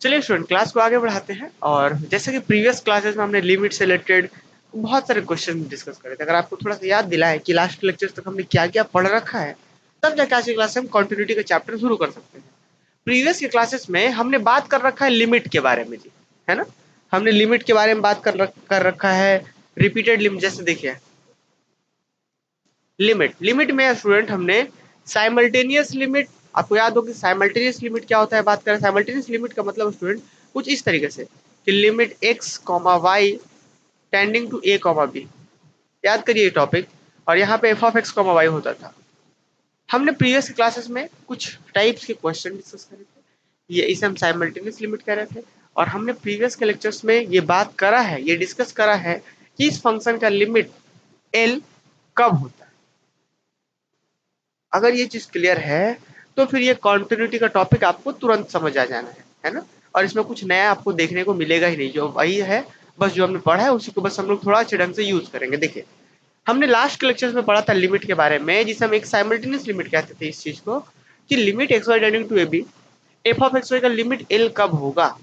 चलिए student, class को आगे बढ़ाते हैं। और जैसे कि प्रीवियस क्लासेस में हमने लिमिट से रिलेटेड बहुत सारे क्वेश्चन डिस्कस करे थे। अगर आपको थोड़ा सा याद दिलाए कि लास्ट लेक्चर्स तक हमने क्या क्या पढ़ रखा है, तब जाके आज की क्लास से हम कंटिन्यूटी का चैप्टर शुरू कर सकते हैं। प्रीवियस के क्लासेस में हमने बात कर रखा है लिमिट के बारे में जी, है ना। हमने लिमिट के बारे में बात कर रखा है। रिपीटेड लिमिट, जैसे देखिए लिमिट लिमिट में स्टूडेंट हमने साइमल्टेनियस लिमिट, आपको याद होगी साइमल्टेनियस लिमिट क्या होता है। बात करें साइमल्टेनियस लिमिट का मतलब स्टूडेंट कुछ इस तरीके से कि limit x comma y tending to a comma b, याद करिए टॉपिक। और यहाँ पे f of x comma y होता था। हमने प्रीवियस क्लासेस में कुछ टाइप्स के क्वेश्चन डिस्कस करे थे, ये इसे हम साइमल्टेनियस लिमिट कह रहे थे। और हमने प्रीवियस के लेक्चर्स में ये बात करा है, ये डिस्कस करा है कि इस फंक्शन का लिमिट एल कब होता है। अगर ये चीज क्लियर है तो फिर ये कॉन्टिन्यूटी का टॉपिक आपको तुरंत समझ आ जाना है ना। और इसमें कुछ नया आपको देखने को मिलेगा ही नहीं, जो वही है बस जो हमने पढ़ा है उसी को बस हम लोग थोड़ा अच्छे ढंग से यूज करेंगे। देखिए हमने लास्ट के लेक्चर्स में पढ़ा था लिमिट के बारे में, जिसे हम एक साइमल्टेनियस लिमिट कहते थे इस चीज को, कि limit x y tending to a b f of x y का लिमिट एल कब होगा।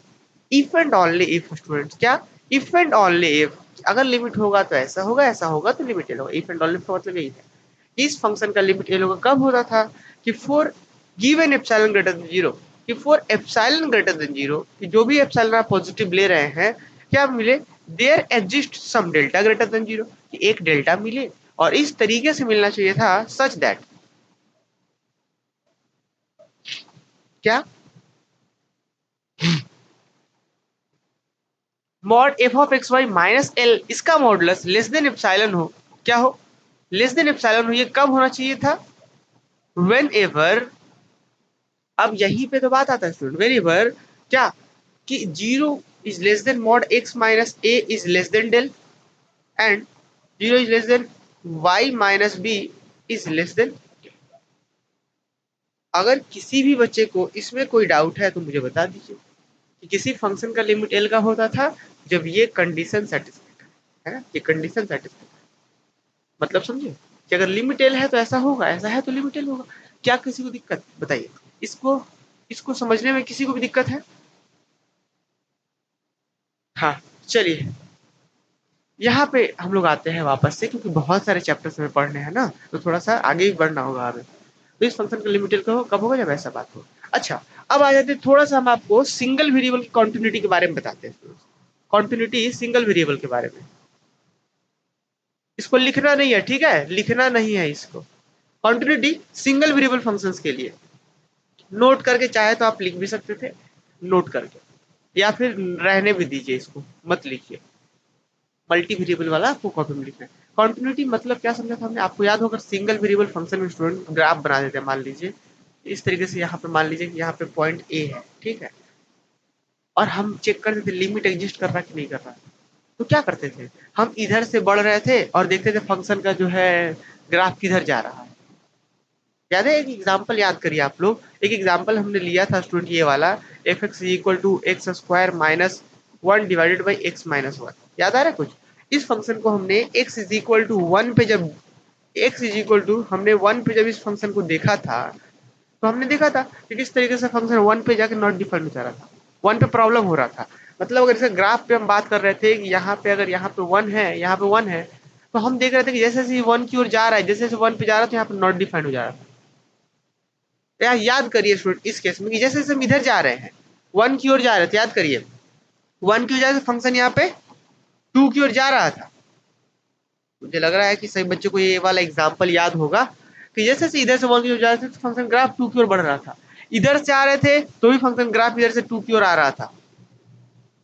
If and only if students, क्या इफ एंड ओनली इफ, अगर लिमिट होगा तो ऐसा होगा, ऐसा होगा तो लिमिट एल होगा। इफ एंड ओनली का मतलब यही है। इस फंक्शन का लिमिट एल होगा कब होता था कि for given epsilon greater than zero, कि for epsilon greater than zero, कि जो भी एप्सिलॉन आप पॉजिटिव ले रहे हैं क्या मिले, there exist some delta greater than zero, कि एक डेल्टा मिले। और इस तरीके से मिलना चाहिए था सच दैट क्या mod f of x y minus L इसका मॉडुलस लेस देन एप्सिलॉन हो, क्या हो, लेस देन एप्सिलॉन हो। ये कब होना चाहिए था, वेन एवर, अब यहीं पे तो बात आता है स्टूडेंट, वेन एवर क्या कि zero is less than mod x minus a is less than del, and zero is less than y minus b is less than. अगर किसी भी बच्चे को इसमें कोई डाउट है तो मुझे बता दीजिए कि किसी फंक्शन का लिमिट एल का होता था जब ये कंडीशन सेटिस्फाइड है ना, ये कंडीशन सेटिस्फाइड, मतलब समझे कि अगर लिमिट एल है तो ऐसा होगा, ऐसा है तो लिमिट एल होगा। क्या किसी को दिक्कत बताइए, इसको इसको समझने में किसी को भी दिक्कत है। हाँ चलिए, यहाँ पे हम लोग आते हैं वापस से, क्योंकि बहुत सारे चैप्टर्स में पढ़ने हैं ना, तो थोड़ा सा आगे ही बढ़ना होगा हमें। तो इस फंक्शन का लिमिटेड कब होगा, जब ऐसा बात हो। अच्छा, अब आ जाते हैं थोड़ा सा हम आपको सिंगल वेरिएबल की कॉन्टिन्यूटी के बारे में बताते हैं। कॉन्टिन्यूटी सिंगल वेरिएबल के बारे में, इसको लिखना नहीं है, ठीक है, लिखना नहीं है इसको। कॉन्टिन्यूटी सिंगल वेरिएबल फंक्शंस के लिए नोट करके, चाहे तो आप लिख भी सकते थे नोट करके, या फिर रहने भी दीजिए, इसको मत लिखिए। मल्टी वेरिएबल वाला आपको कॉपी में लिखना है। कॉन्टिन्यूटी मतलब क्या समझा था हमने, आपको याद होगा सिंगल वेरिएबल फंक्शन में स्टूडेंट ग्राफ बना देते हैं। मान लीजिए इस तरीके से, यहाँ पे मान लीजिए कि यहाँ पे पॉइंट ए है, ठीक है, और हम चेक करते थे लिमिट एग्जिस्ट कर रहा कि नहीं कर रहा। तो क्या करते थे, हम इधर से बढ़ रहे थे और देखते थे फंक्शन का जो है ग्राफ किधर जा रहा है। याद है, एक एग्जाम्पल याद करिए आप लोग, एक एग्जाम्पल हमने लिया था स्टूडेंट ये वाला, f x equal to x square minus one divided by x minus one, याद आ रहा है कुछ। इस फंक्शन को हमने x is equal to one पे जब एक्स इज इक्वल टू हमने वन पे जब इस फंक्शन को देखा था, तो हमने देखा था कि किस तरीके से फंक्शन वन पे जाके नॉट डिफाइंड हो जा रहा था, वन पे प्रॉब्लम हो रहा था। मतलब अगर इसे ग्राफ पे हम बात कर रहे थे कि यहाँ पे अगर यहाँ पे वन है, यहाँ पे वन है, तो हम देख रहे थे कि जैसे जैसे वन की ओर जा रहा है, जैसे जैसे वन पे जा रहा था यहाँ पे नॉट डिफाइंड हो जा रहा था। यार याद करिए स्टूडेंट इस केस में कि जैसे जैसे हम इधर जा रहे हैं, वन की ओर जा रहे थे, याद करिए वन की ओर जा रहे थे, फंक्शन यहाँ पे टू की ओर जा रहा था। मुझे लग रहा है कि सभी बच्चों को ये वाला एग्जाम्पल याद होगा कि जैसे जैसे इधर से वन की ओर जा रहे थे तो फंक्शन ग्राफ टू की ओर बढ़ रहा था, इधर से आ रहे थे तो भी फंक्शन ग्राफ इधर से टू की ओर आ रहा था।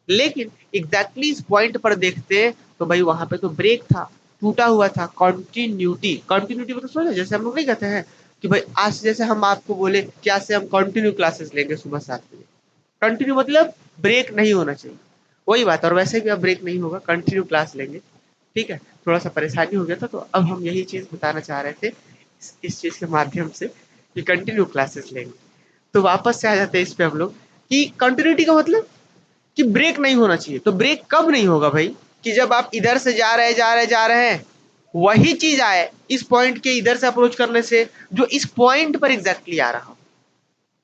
लेकिन एग्जैक्टली इस पॉइंट पर देखते तो भाई वहां पे तो ब्रेक था, टूटा हुआ था। कॉन्टिन्यूटी, कॉन्टिन्यूटी मतलब समझो, जैसे हम लोग नहीं कहते हैं कि भाई आज जैसे हम आपको बोले कि आज से हम कंटिन्यू क्लासेस लेंगे सुबह 7 बजे, कंटिन्यू मतलब ब्रेक नहीं होना चाहिए, वही बात। और वैसे भी अब ब्रेक नहीं होगा, कंटिन्यू क्लास लेंगे, ठीक है। थोड़ा सा परेशानी हो गया था, तो अब हम यही चीज बताना चाह रहे थे इस चीज के माध्यम से कि कंटिन्यू क्लासेस लेंगे। तो वापस से आ जाते हैं इस पे हम लोग कि कंटिन्यूटी का मतलब कि ब्रेक नहीं होना चाहिए। तो ब्रेक कब नहीं होगा भाई, कि जब आप इधर से जा रहे हैं, वही चीज आए इस पॉइंट के इधर से अप्रोच करने से जो इस पॉइंट पर एग्जैक्टली आ रहा हो।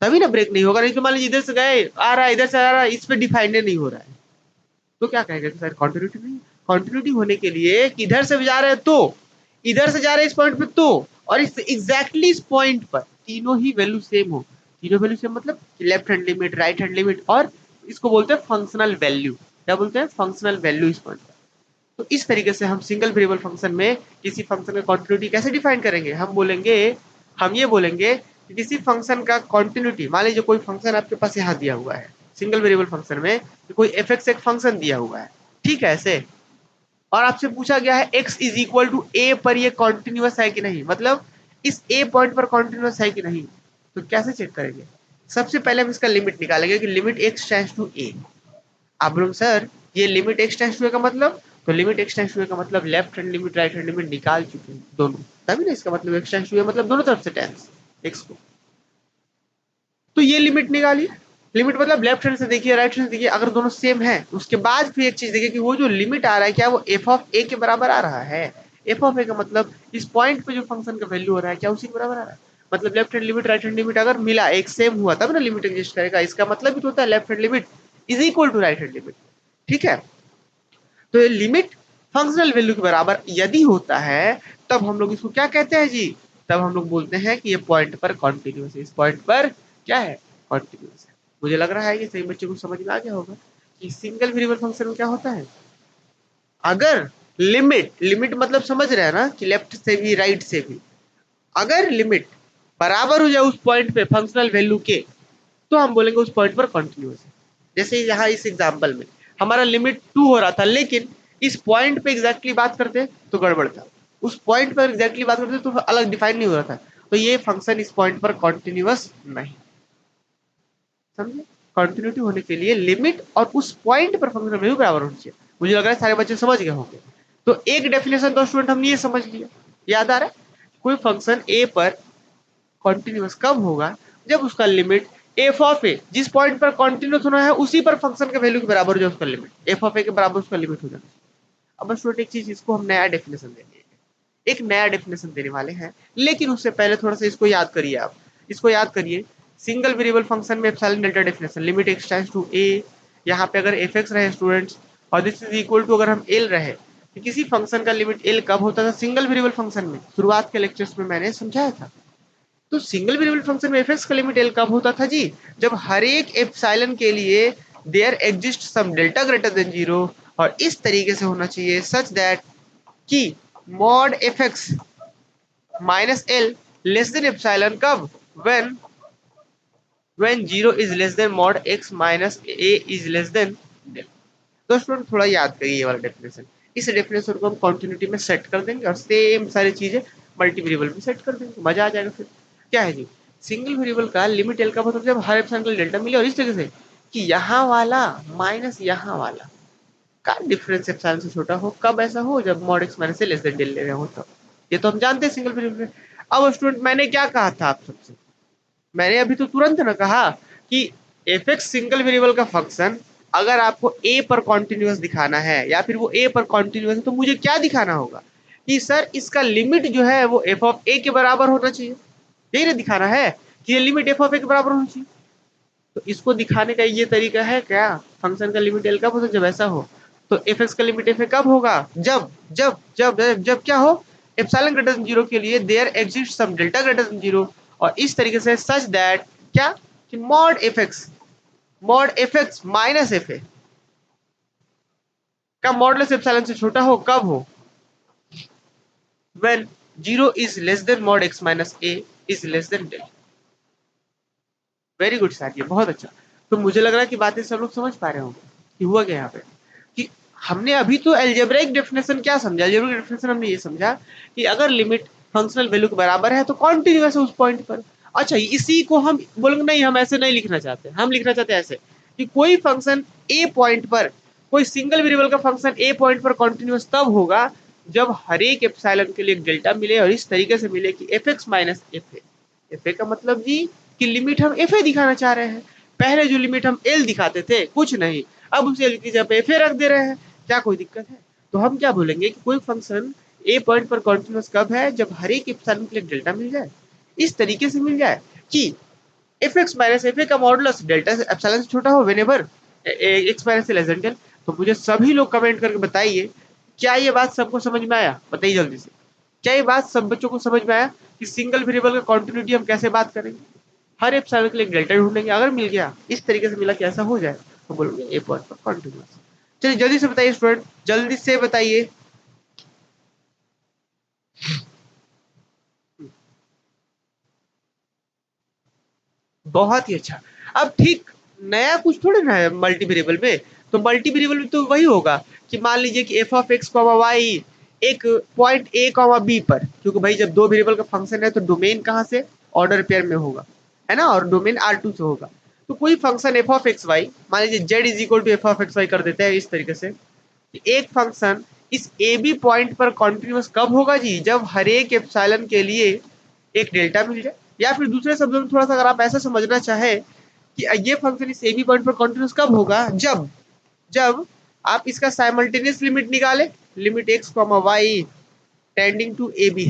तभी ना ब्रेक नहीं होगा, नहीं तो मान लीजिए इधर से गए आ रहा है, इधर से आ रहा है, इस पे डिफाइंड नहीं हो रहा है, तो क्या कहेगा कि सर कॉन्टिन्यूटी नहीं। कॉन्टिन्यूटी होने के लिए इधर से जा रहे हैं तो, इधर से जा रहे हैं इस पॉइंट पे तो, और इस एग्जैक्टली इस पॉइंट पर तीनों ही वैल्यू सेम हो। तीनों वैल्यू सेम मतलब left hand limit, right hand limit, और इसको बोलते हैं फंक्शनल वैल्यू। क्या बोलते हैं? फंक्शनल वैल्यू इस पॉइंट पर। तो इस तरीके से हम सिंगल वेरिएबल फंक्शन में किसी फंक्शन का कॉन्टिन्यूटी कैसे डिफाइन करेंगे? हम ये बोलेंगे कि किसी फंक्शन का कॉन्टिन्यूटी, मान लीजिए कोई फंक्शन आपके पास यहाँ दिया हुआ है सिंगल वेरिएबल फंक्शन में, कि कोई एफ एक्स एक फंक्शन दिया हुआ है, ठीक है ऐसे, और आपसे पूछा गया है x इज इक्वल टू ए पर ये कॉन्टिन्यूअस है कि नहीं, मतलब इस ए पॉइंट पर कॉन्टिन्यूअस है कि नहीं, तो कैसे चेक करेंगे? सबसे पहले हम इसका लिमिट निकालेंगे कि लिमिट x टेंड्स टू ए। आप लोग सर ये लिमिट x टेंड्स टू ए का मतलब, तो लिमिट x टेंड्स टू ए का मतलब left hand limit right hand limit निकाल चुके हैं दोनों, तभी ना इसका मतलब x टेंड्स टू ए मतलब दोनों तरफ से टेंस x को। तो ये लिमिट निकालिए, लिमिट मतलब लेफ्ट हैंड से देखिए राइट हैंड से देखिए, अगर दोनों सेम है उसके बाद फिर एक चीज देखिए कि वो जो लिमिट आ रहा है क्या वो एफ ऑफ ए के बराबर आ रहा है। एफ ऑफ ए का मतलब इस पॉइंट पे जो फंक्शन का वैल्यू हो रहा है क्या उसी के बराबर आ रहा है। मतलब left hand limit right hand limit अगर मिला एक सेम हुआ तब ना लिमिट एग्जिस्ट करेगा, इसका मतलब भी तो होता है left hand limit is equal to right hand limit, ठीक है। तो ये लिमिट फंक्शनल वैल्यू के बराबर यदि होता है तब हम लोग इसको क्या कहते हैं जी? तब हम लोग बोलते हैं कि ये पॉइंट पर कॉन्टिन्यूस है, इस पॉइंट पर क्या है? कॉन्टिन्यूस है। मुझे लग रहा है कि सही बच्चे को समझ में आ गया होगा कि सिंगल वेरिएबल फंक्शन में क्या होता है। अगर लिमिट, लिमिट मतलब समझ रहे हैं ना कि लेफ्ट से भी राइट से भी, अगर लिमिट बराबर हो जाए उस पॉइंट पे फंक्शनल वैल्यू के, तो हम बोलेंगे उस पॉइंट पर कॉन्टिन्यूस है। जैसे यहाँ इस एग्जाम्पल में हमारा लिमिट 2 हो रहा था, लेकिन इस पॉइंट पे एग्जैक्टली बात करते तो गड़बड़ था, उस पॉइंट पर एग्जैक्टली बात करते तो अलग डिफाइन नहीं हो रहा था, तो ये फंक्शन इस पॉइंट पर कॉन्टिन्यूस नहीं। समझे? कंटिन्यूटी होने के लिए लिमिट और उस पॉइंट पर फंक्शन वैल्यू बराबर होनी चाहिए। मुझे लग रहा है सारे बच्चे समझ गए होंगे। तो एक डेफिनेशन तो स्टूडेंट हमने ये समझ लिया, याद आ रहा है? कोई फंक्शन ए पर कॉन्टिन्यूस कब होगा? जब उसका लिमिट एफ ऑफ ए जिस पॉइंट पर कॉन्टिन्यूस होना है उसी पर फंक्शन के वैल्यू के बराबर हो जाए, उसका लिमिट एफ ऑफ ए के बराबर उसका लिमिट हो जाना चाहिए। अब बस स्टूडेंट एक चीज, इसको हम नया डेफिनेशन देंगे, एक नया डेफिनेशन देने वाले हैं, लेकिन उससे पहले थोड़ा सा इसको याद करिए। आप इसको याद करिए, सिंगल वेरिएबल फंक्शन में epsilon delta definition, limit x tends to a, यहाँ पे अगर एफ एक्स रहे स्टूडेंट्स और दिस इज इक्वल टू अगर हम एल रहे, तो किसी फंक्शन का लिमिट एल कब होता था सिंगल वेरिएबल फंक्शन में? शुरुआत के लेक्चर्स में मैंने समझाया था। तो सिंगल वेरिएबल फंक्शन में एफ एक्स का लिमिट एल कब होता था जी? जब हर एक एप्सिलॉन के लिए there exist some delta greater than zero, और इस तरीके से होना चाहिए सच दैट कि mod f x minus L less than epsilon कब? When zero is less than mod x minus a is less than del. तो स्टूडेंट थोड़ा याद करिए ये वाला डेफिनेशन, इस डेफिनेशन को हम कंटिन्यूटी में सेट कर देंगे और सेम सारी चीजें मल्टी वेरिएबल में सेट कर देंगे, मजा आ जाएगा। फिर क्या है जी? सिंगल वेरिएबल का लिमिट एल का मतलब जब हर एप्सिलॉन का डेल्टा मिले, और इस तरीके से कि यहाँ वाला माइनस यहाँ वाला का डिफरेंस एप्सिलॉन से छोटा हो, कब ऐसा हो? जब मॉड एक्स माइनस से लेस देन डेल ले रहे हो तब। ये तो हम जानते हैं सिंगल वेरिएबल में। अब स्टूडेंट मैंने क्या कहा था आप सबसे? मैंने अभी तो तुरंत ना कहा कि एफ एक्स सिंगल वेरिएबल का फंक्शन अगर आपको ए पर कॉन्टिन्यूस दिखाना है या फिर वो ए पर कॉन्टिन्यूस है, तो मुझे क्या दिखाना होगा कि सर इसका लिमिट जो है वो एफ ऑफ ए के बराबर होना चाहिए। यही ना दिखाना है कि ये लिमिट एफ ऑफ ए के बराबर होनी चाहिए। तो इसको दिखाने का ये तरीका है क्या? फंक्शन का लिमिट एल कब होता है? जब ऐसा हो। तो एफ एक्स का लिमिट एफ ए कब होगा? जब जब जब जब, जब क्या हो? एप्सिलॉन ग्रेटर देन जीरो के लिए there exist some delta greater than zero, और इस तरीके से सच दैट क्या कि mod f x minus f a का मॉडुलस एप्सिलॉन से छोटा हो, कब हो? When zero is less than mod x minus a is less than del. Very good sir, ये बहुत अच्छा। तो मुझे लग रहा है कि बातें सब लोग समझ पा रहे होंगे कि हुआ क्या यहाँ पे, कि हमने अभी तो एल्जेब्रिक डेफिनेशन क्या समझा? एल्जेब्रिक डेफिनेशन हमने ये समझा कि अगर लिमिट फंक्शनल वैल्यू के बराबर है तो कॉन्टिन्यूअस है उस पॉइंट पर। अच्छा, इसी को हम बोलेंगे नहीं, हम ऐसे नहीं लिखना चाहते, हम लिखना चाहते हैं ऐसे कि कोई फंक्शन ए पॉइंट पर, कोई सिंगल वेरिएबल का फंक्शन ए पॉइंट पर कॉन्टिन्यूअस तब होगा जब हर एक एप्सिलॉन के लिए एक डेल्टा मिले, और इस तरीके से मिले कि F x minus f A. F a का मतलब जी कि लिमिट हम एफ ए दिखाना चाह रहे हैं। पहले जो लिमिट हम एल दिखाते थे कुछ नहीं, अब उस एल की जगह पे एफ ए रख दे रहे हैं, क्या कोई दिक्कत है? तो हम क्या बोलेंगे कि कोई फंक्शन ए पॉइंट पर कॉन्टिन्यूस कब है? जब हर एक एप्सिलॉन के लिए डेल्टा मिल जाए, इस तरीके से मिल जाए कि F x minus f a का मॉडुलस डेल्टा से एप्सिलॉन से छोटा हो whenever x minus less than 10। तो मुझे सभी लोग कमेंट करके बताइए, क्या ये बात सबको समझ में आया? बताइए जल्दी से, क्या ये बात सब बच्चों को समझ में आया कि सिंगल वेरिएबल का कॉन्टिन्यूटी हम कैसे बात करेंगे? हर एप्सिलॉन के लिए एक डेल्टा ढूंढेंगे, अगर मिल गया इस तरीके से मिला कि ऐसा हो जाए तो बोलोगे ए पॉइंट पर कॉन्टिन्यूअस। चलिए जल्दी से बताइए स्टूडेंट, जल्दी से बताइए। बहुत ही अच्छा। अब ठीक नया कुछ थोड़े ना है मल्टी वेरिएबल में। तो मल्टी वेरिएबल में तो वही होगा कि मान लीजिए कि f of x comma y एक पॉइंट ए कॉमा बी पर, क्योंकि भाई जब दो वेरिएबल का फंक्शन है तो डोमेन कहाँ से ऑर्डर पेयर में होगा, है ना, और डोमेन आर टू से होगा। तो कोई function f of x y, मान लीजिए z is equal to f of x y कर देते हैं इस तरीके से। एक फंक्शन इस ए बी पॉइंट पर कॉन्टिन्यूअस कब होगा जी? जब हर एक एप्सिलॉन के लिए एक डेल्टा मिल जाए। या फिर दूसरे शब्दों में थोड़ा सा अगर आप ऐसा समझना चाहे कि ये फंक्शन इस ए बी पॉइंट पर कॉन्टिन्यूअस कब होगा? जब जब आप इसका साइमल्टेनियस लिमिट निकाले, limit x comma y tending to a b.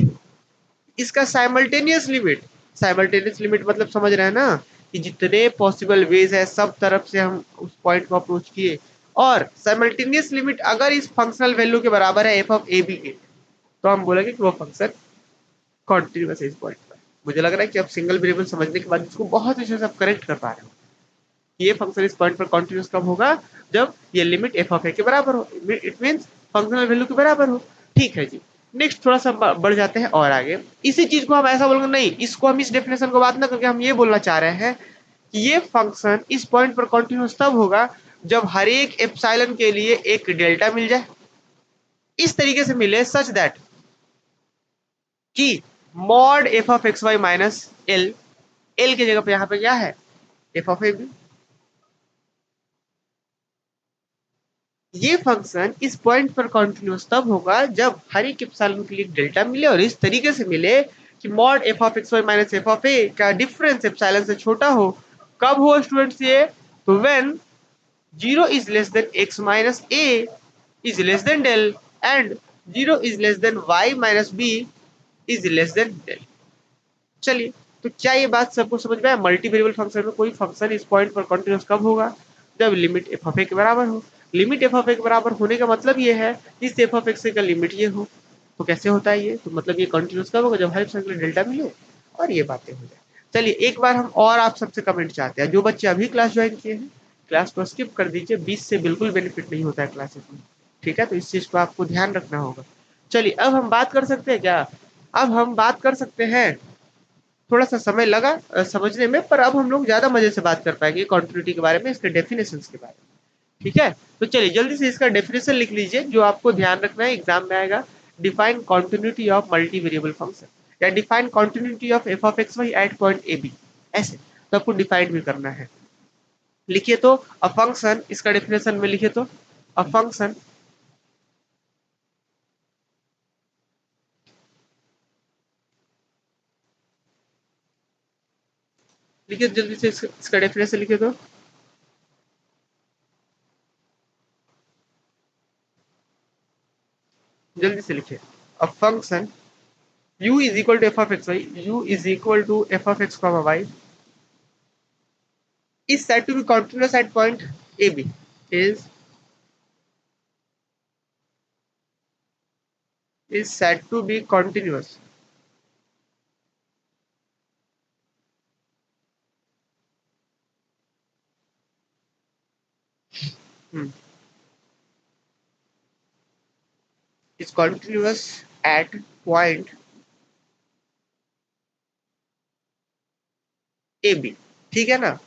इसका साइमल्टेनियस लिमिट मतलब समझ रहे हैं ना, कि जितने पॉसिबल वेज है सब तरफ से हम उस पॉइंट को अप्रोच किए, और साइमल्टेनियस लिमिट अगर इस फंक्शनल वैल्यू के बराबर है एफ ऑफ ए बी के, तो हम बोलेंगे कि वो फंक्शन कॉन्टिन्यूअस है इस पॉइंट पर। मुझे लग रहा है कि अब सिंगल वेरिएबल समझने के बाद इसको बहुत अच्छे से आप करेक्ट कर पा रहे हो कि ये फंक्शन इस पॉइंट पर कॉन्टिन्यूअस कब होगा? जब ये लिमिट एफ ऑफ ए के बराबर हो, इट मीन्स फंक्शनल वैल्यू के बराबर हो। ठीक है जी। नेक्स्ट थोड़ा सा बढ़ जाते हैं और आगे। इसी चीज को हम ऐसा बोलेंगे नहीं, इसको हम इस डेफिनेशन को बात ना करके हम ये बोलना चाह रहे हैं कि ये फंक्शन इस पॉइंट पर कॉन्टिन्यूअस तब होगा जब हर एक एप्सिलॉन के लिए एक डेल्टा मिल जाए, इस तरीके से मिले सच दैट कि mod f of x y minus l, l की जगह पे यहाँ पे क्या है? F of a b. ये फंक्शन इस पॉइंट पर कॉन्टिन्यूअस तब होगा जब हर एक एप्सिलॉन के लिए डेल्टा मिले, और इस तरीके से मिले कि mod f of x y minus f of a का डिफरेंस एप्सिलॉन से छोटा हो। कब हो स्टूडेंट्स ये? तो when 0 is less than x minus a is less than del and 0 is less than y minus b is less than del। चलिए, तो क्या ये बात सबको समझ में आया? मल्टी वेरिएबल फंक्शन में कोई फंक्शन इस पॉइंट पर कॉन्टिन्यूअस कब होगा? जब लिमिट एफ ऑफ ए के बराबर हो। लिमिट एफ ऑफ ए के बराबर होने का मतलब ये है इस एफ ऑफ एक्स का लिमिट ये हो। तो कैसे होता है ये? तो मतलब ये कॉन्टिन्यूअस कब होगा? जब हर सर्कल डेल्टा मिले और ये बातें हो जाए। चलिए एक बार हम और आप सबसे कमेंट चाहते हैं, जो बच्चे अभी क्लास ज्वाइन किए हैं क्लास को स्किप कर दीजिए, 20 से बिल्कुल बेनिफिट नहीं होता है क्लासेस में। ठीक है, तो इस चीज को आपको ध्यान रखना होगा। चलिए अब हम बात कर सकते हैं क्या? अब हम बात कर सकते हैं। थोड़ा सा समय लगा समझने में, पर अब हम लोग ज्यादा मजे से बात कर पाएंगे कॉन्टिन्यूटी के बारे में, इसके डेफिनेशन के बारे में। ठीक है, तो चलिए जल्दी से इसका डेफिनेशन लिख लीजिए जो आपको ध्यान रखना है, एग्जाम में आएगा। Define continuity of multi variable function, या define continuity of f of x y at point a b, ऐसे तो आपको डिफाइन भी करना है। लिखिए तो, अ फंक्शन, इसका डेफिनेशन में लिखिए तो, अ फंक्शन, लिखिए जल्दी से इसका डेफिनेशन लिखिए तो। जल्दी से लिखिए, a function u is equal to f of x y, u is equal to f of x comma y is said to be continuous at point AB, is said to be continuous, hmm, is continuous at point AB। ठीक है ना?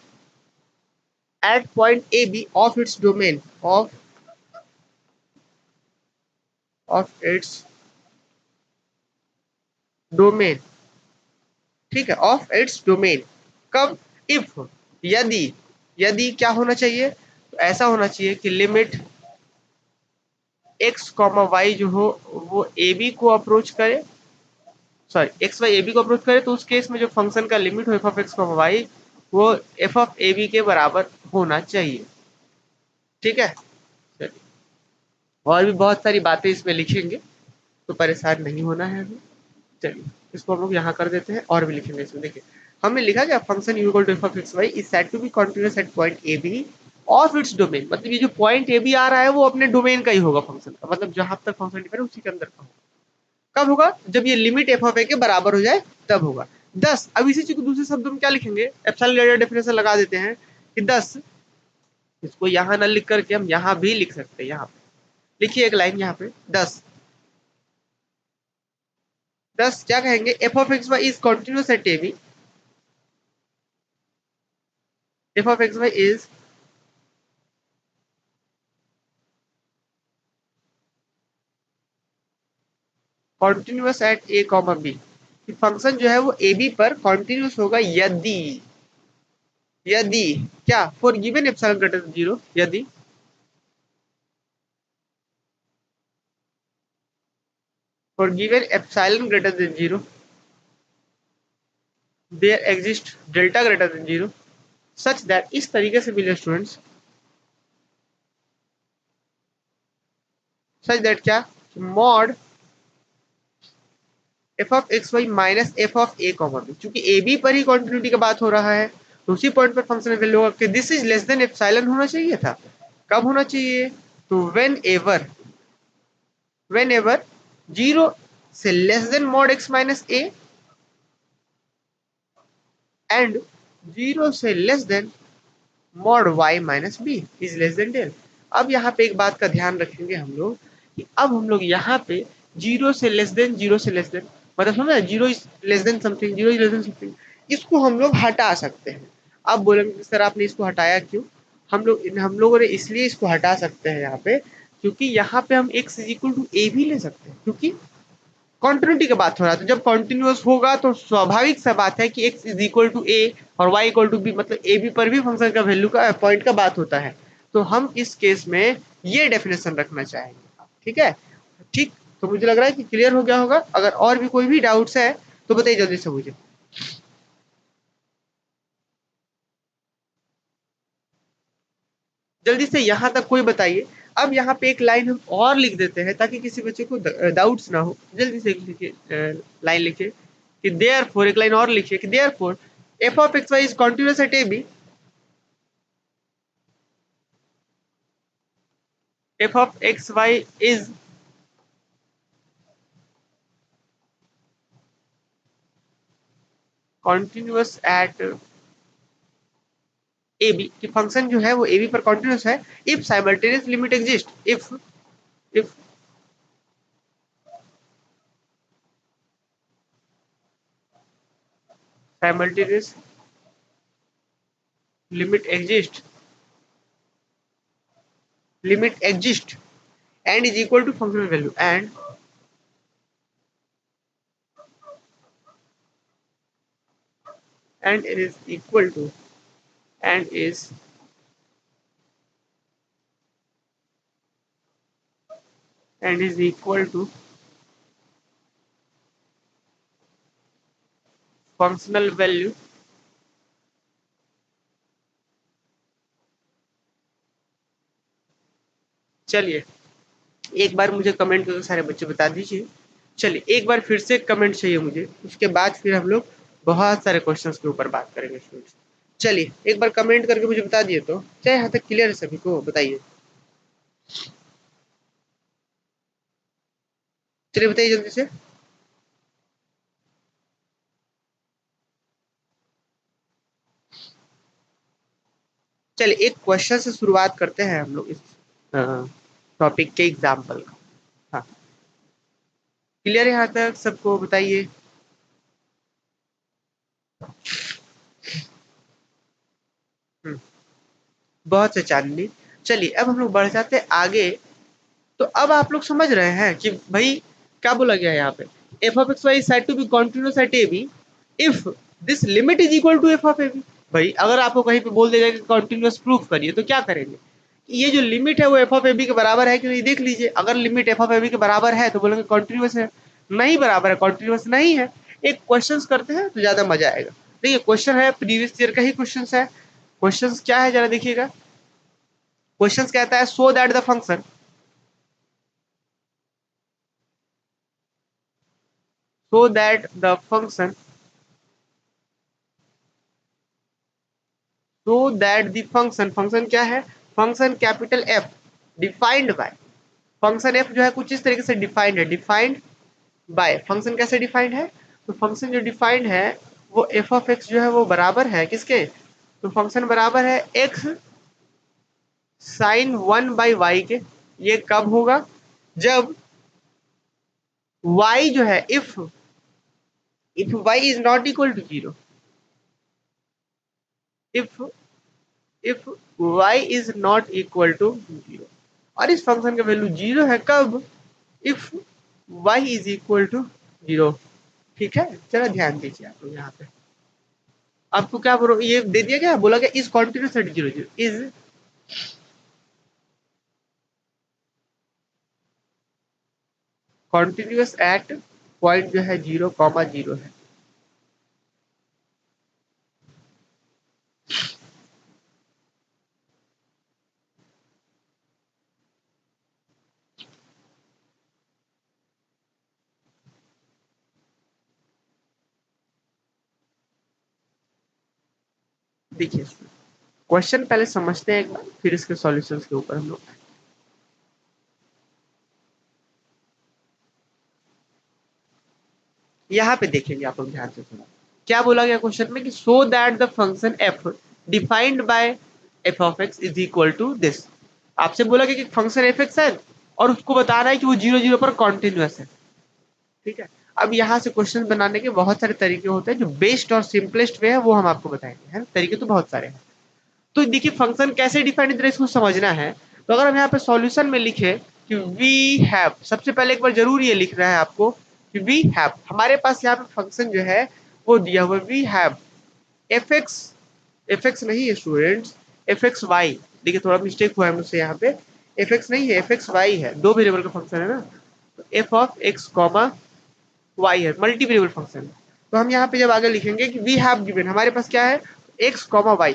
at point AB of its domain, of its domain। ठीक है, of its domain. कब? If, यदि, यदि क्या होना चाहिए? तो ऐसा होना चाहिए कि लिमिट एक्स कॉमा वाई जो हो वो ए बी को अप्रोच करे, sorry x y a b को अप्रोच करे, तो उस केस में जो फंक्शन का लिमिट हो f of x comma y वो एफ ऑफ ए बी के बराबर होना चाहिए। ठीक है, चलिए और भी बहुत सारी बातें इसमें लिखेंगे, तो परेशान नहीं होना है अभी। चलिए इसको हम लोग यहाँ कर देते हैं और भी लिखेंगे इसमें। देखिए हमने लिखा क्या function u equal to f of x y is said to be continuous at point a b of its domain, मतलब ये जो पॉइंट ए बी आ रहा है वो अपने डोमेन का ही होगा फंक्शन का, मतलब जहां तक फंक्शन डिफाइन उसी के अंदर का होगा। कब होगा? जब ये लिमिट एफ ऑफ ए के बराबर हो जाए तब होगा। 10, अब इसी चीज को दूसरे शब्दों में क्या लिखेंगे, एप्सिलॉन ग्रेडियंट डेफिनेशन लगा देते हैं कि 10, इसको यहाँ ना लिख करके हम यहाँ भी लिख सकते हैं। यहाँ पे लिखिए एक लाइन यहाँ पे 10, 10 क्या कहेंगे, f of x y is continuous at a b, f of x y is continuous at a comma b, function जो है वो ए बी पर कॉन्टिन्यूस होगा यदि, यदि क्या for given epsilon greater than 0, यदि for given epsilon greater than 0 there exist delta greater than 0 such that, इस तरीके से मिले स्टूडेंट्स, सच दैट क्या, mod f of x y minus f of a comma b, चूंकि a b पर ही continuity की बात हो रहा है तो उसी पॉइंट पर फंक्शन वैल्यू होगा कि this is less than epsilon होना चाहिए था। कब होना चाहिए? तो वेन एवर 0 से less than mod x minus a and 0 से less than mod y minus b is less than del. अब यहाँ पे एक बात का ध्यान रखेंगे हम लोग कि अब हम लोग यहाँ पे 0 से लेस देन, 0 से लेस देन मतलब समझे, 0 is less then something, 0 is less then something, इसको हम लोग हटा सकते हैं। अब बोलेंगे सर आपने इसको हटाया क्यों? हम लोगों ने इसलिए इसको हटा सकते हैं यहाँ पे क्योंकि यहाँ पे हम x इज इक्वल टू ए भी ले सकते हैं, क्योंकि कॉन्टिन्यूटी की बात हो रहा है। तो जब कॉन्टिन्यूअस होगा तो स्वाभाविक सा बात है कि x इज इक्वल टू ए और y इक्वल टू बी, मतलब ए बी पर भी फंक्शन का वैल्यू का पॉइंट का बात होता है। तो हम इस केस में ये डेफिनेशन रखना चाहेंगे। ठीक है, ठीक। तो मुझे लग रहा है कि क्लियर हो गया होगा। अगर और भी कोई भी डाउट्स है तो बताइए जल्दी से मुझे। जल्दी से यहाँ तक कोई बताइए। अब यहाँ पे एक लाइन हम और लिख देते हैं ताकि किसी बच्चे को डाउट्स ना हो। जल्दी से लिखिए, लाइन लिखिए कि देयर फोर, एक लाइन और लिखिए कि therefore f of x y is continuous at a b, f of x y is continuous at a b, कि फंक्शन जो है वो ए बी पर कॉन्टिन्यूस है if simultaneous limit exist, if simultaneous limit exist, limit exist and is equal to functional value and is equal to and is and is equal to functional value चलिए एक बार मुझे comment करके सारे बच्चे बता दीजिए। चलिए एक बार फिर से कमेंट चाहिए मुझे, उसके बाद फिर हम लोग बहुत सारे क्वेश्चंस के ऊपर बात करेंगे स्टूडेंट्स। चलिए एक बार कमेंट करके मुझे बता दिए तो क्या यहाँ तक क्लियर है सभी को, बताइए। चलिए बताइए जल्दी से। चलिए एक क्वेश्चन से शुरुआत करते हैं हम लोग इस टॉपिक के एग्जाम्पल का। हाँ, क्लियर है यहाँ तक सबको, बताइए। हम्म, बहुत से चांदनी। चलिए अब हम लोग बढ़ जाते हैं आगे। तो अब आप लोग समझ रहे हैं कि भाई क्या बोला गया है यहाँ पे, f of x y said to be continuous at a b if this limit is equal to f of a b. भाई अगर आपको कहीं पे बोल देगा कि कॉन्टिन्यूस प्रूफ करिए तो क्या करेंगे? ये जो लिमिट है वो एफ ऑफ ए बी के बराबर है कि नहीं देख लीजिए। अगर limit f of a b के बराबर है तो बोलेंगे कॉन्टिन्यूस है, नहीं बराबर है कॉन्टिन्यूस नहीं है। एक क्वेश्चन करते हैं तो ज्यादा मजा आएगा। देखिए क्वेश्चन है प्रीवियस ईयर का ही क्वेश्चन है। क्वेश्चन क्या है जरा देखिएगा। क्वेश्चन कहता है so that the function, so that the function so that the function, function क्या है, function capital F defined bye, function F जो है कुछ इस तरीके से डिफाइंड है, डिफाइंड बाय, फंक्शन कैसे डिफाइंड है, तो फंक्शन जो डिफाइंड है वो एफ ऑफ एक्स जो है वो बराबर है किसके, तो फंक्शन बराबर है एक्स साइन 1/y के। ये कब होगा, जब y जो है if y is not equal to zero, if if y is not equal to zero, और इस फंक्शन का वैल्यू जीरो है कब, if y is equal to zero. ठीक है, चलो ध्यान दीजिए आप लोग यहाँ पे, आपको क्या बोलो, ये दे दिया गया, बोला गया is continuous at zero zero, is continuous eight point जो है जीरो कॉमा जीरो है। देखिए क्वेश्चन पहले समझते हैं एक बार, फिर इसके सॉल्यूशंस के ऊपर हम लोग, यहाँ पे देखेंगे आप लोग ध्यान से सुना, क्या बोला गया क्वेश्चन में कि so that the function f defined by f of x is equal to this, आपसे बोला गया कि फंक्शन एफ एक्स है और उसको बताना है कि वो जीरो जीरो पर कॉन्टिन्यूस है। ठीक है, अब यहाँ से क्वेश्चन बनाने के बहुत सारे तरीके होते हैं, जो बेस्ट और सिंपलेस्ट वे है वो हम आपको बताएंगे, है ना, तरीके तो बहुत सारे हैं। तो देखिए फंक्शन कैसे डिफाइन है इसको समझना है, तो अगर हम यहाँ पे सॉल्यूशन में लिखे कि वी हैव, सबसे पहले एक बार जरूर ये लिखना है आपको कि वी हैव, हमारे पास यहाँ पे फंक्शन जो है वो दिया हुआ, we have f x, f x नहीं है स्टूडेंट्स, एफ एक्स वाई, देखिए थोड़ा मिस्टेक हुआ है मुझसे यहाँ पे, एफ एक्स नहीं है, एफ एक्स वाई है, दो वेरिएबल का फंक्शन है ना, तो f of x comma y है, मल्टी वेरिएबल फंक्शन है। तो हम यहाँ पे जब आगे लिखेंगे कि वी हैव गिवन, हमारे पास क्या है, x comma y,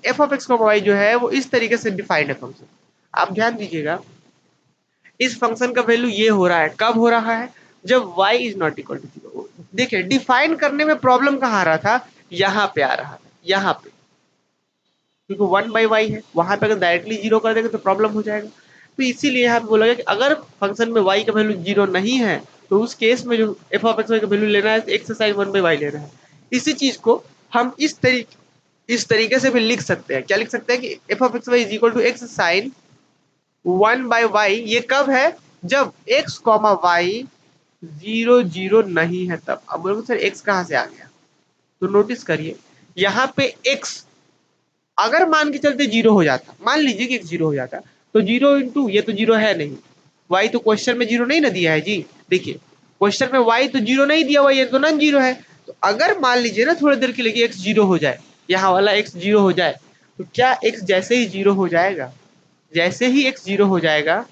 f of x comma y जो है वो इस तरीके से डिफाइंड है फंक्शन। आप ध्यान दीजिएगा, इस फंक्शन का वैल्यू ये हो रहा है, कब हो रहा है, जब y is not equal to zero. देखिए डिफाइन करने में प्रॉब्लम कहाँ आ रहा था, यहाँ पे आ रहा था, यहाँ पे, क्योंकि 1/y है, वहां पे अगर डायरेक्टली जीरो कर देंगे तो प्रॉब्लम हो जाएगा। तो इसीलिए यहाँ पे बोला गया कि अगर फंक्शन में y का वैल्यू जीरो नहीं है तो उस केस में जो एफ ऑफ एक्स वाई का वैल्यू लेना है, एक्स साइन 1/y लेना है। इसी चीज को हम इस तरीके से भी लिख सकते हैं, क्या लिख सकते हैं कि f of x y is equal to x sine 1/y, ये कब है, जब x comma y zero zero नहीं है तब। अब बोलोगे सर x कहाँ से आ गया, तो नोटिस करिए यहाँ पे x अगर मान के चलते जीरो हो जाता, मान लीजिए कि x जीरो हो जाता, तो जीरो इंटू ये तो जीरो है नहीं, y तो क्वेश्चन में जीरो नहीं ना दिया है जी, देखिए क्वेश्चन में y तो जीरो नहीं दिया हुआ, ये तो नॉन जीरो है। तो अगर मान लीजिए ना थोड़ी देर के लिए x जीरो हो जाए, यहाँ वाला x जीरो हो जाए, तो क्या x जैसे ही जीरो हो जाएगा, जैसे ही x जीरो हो जाएगा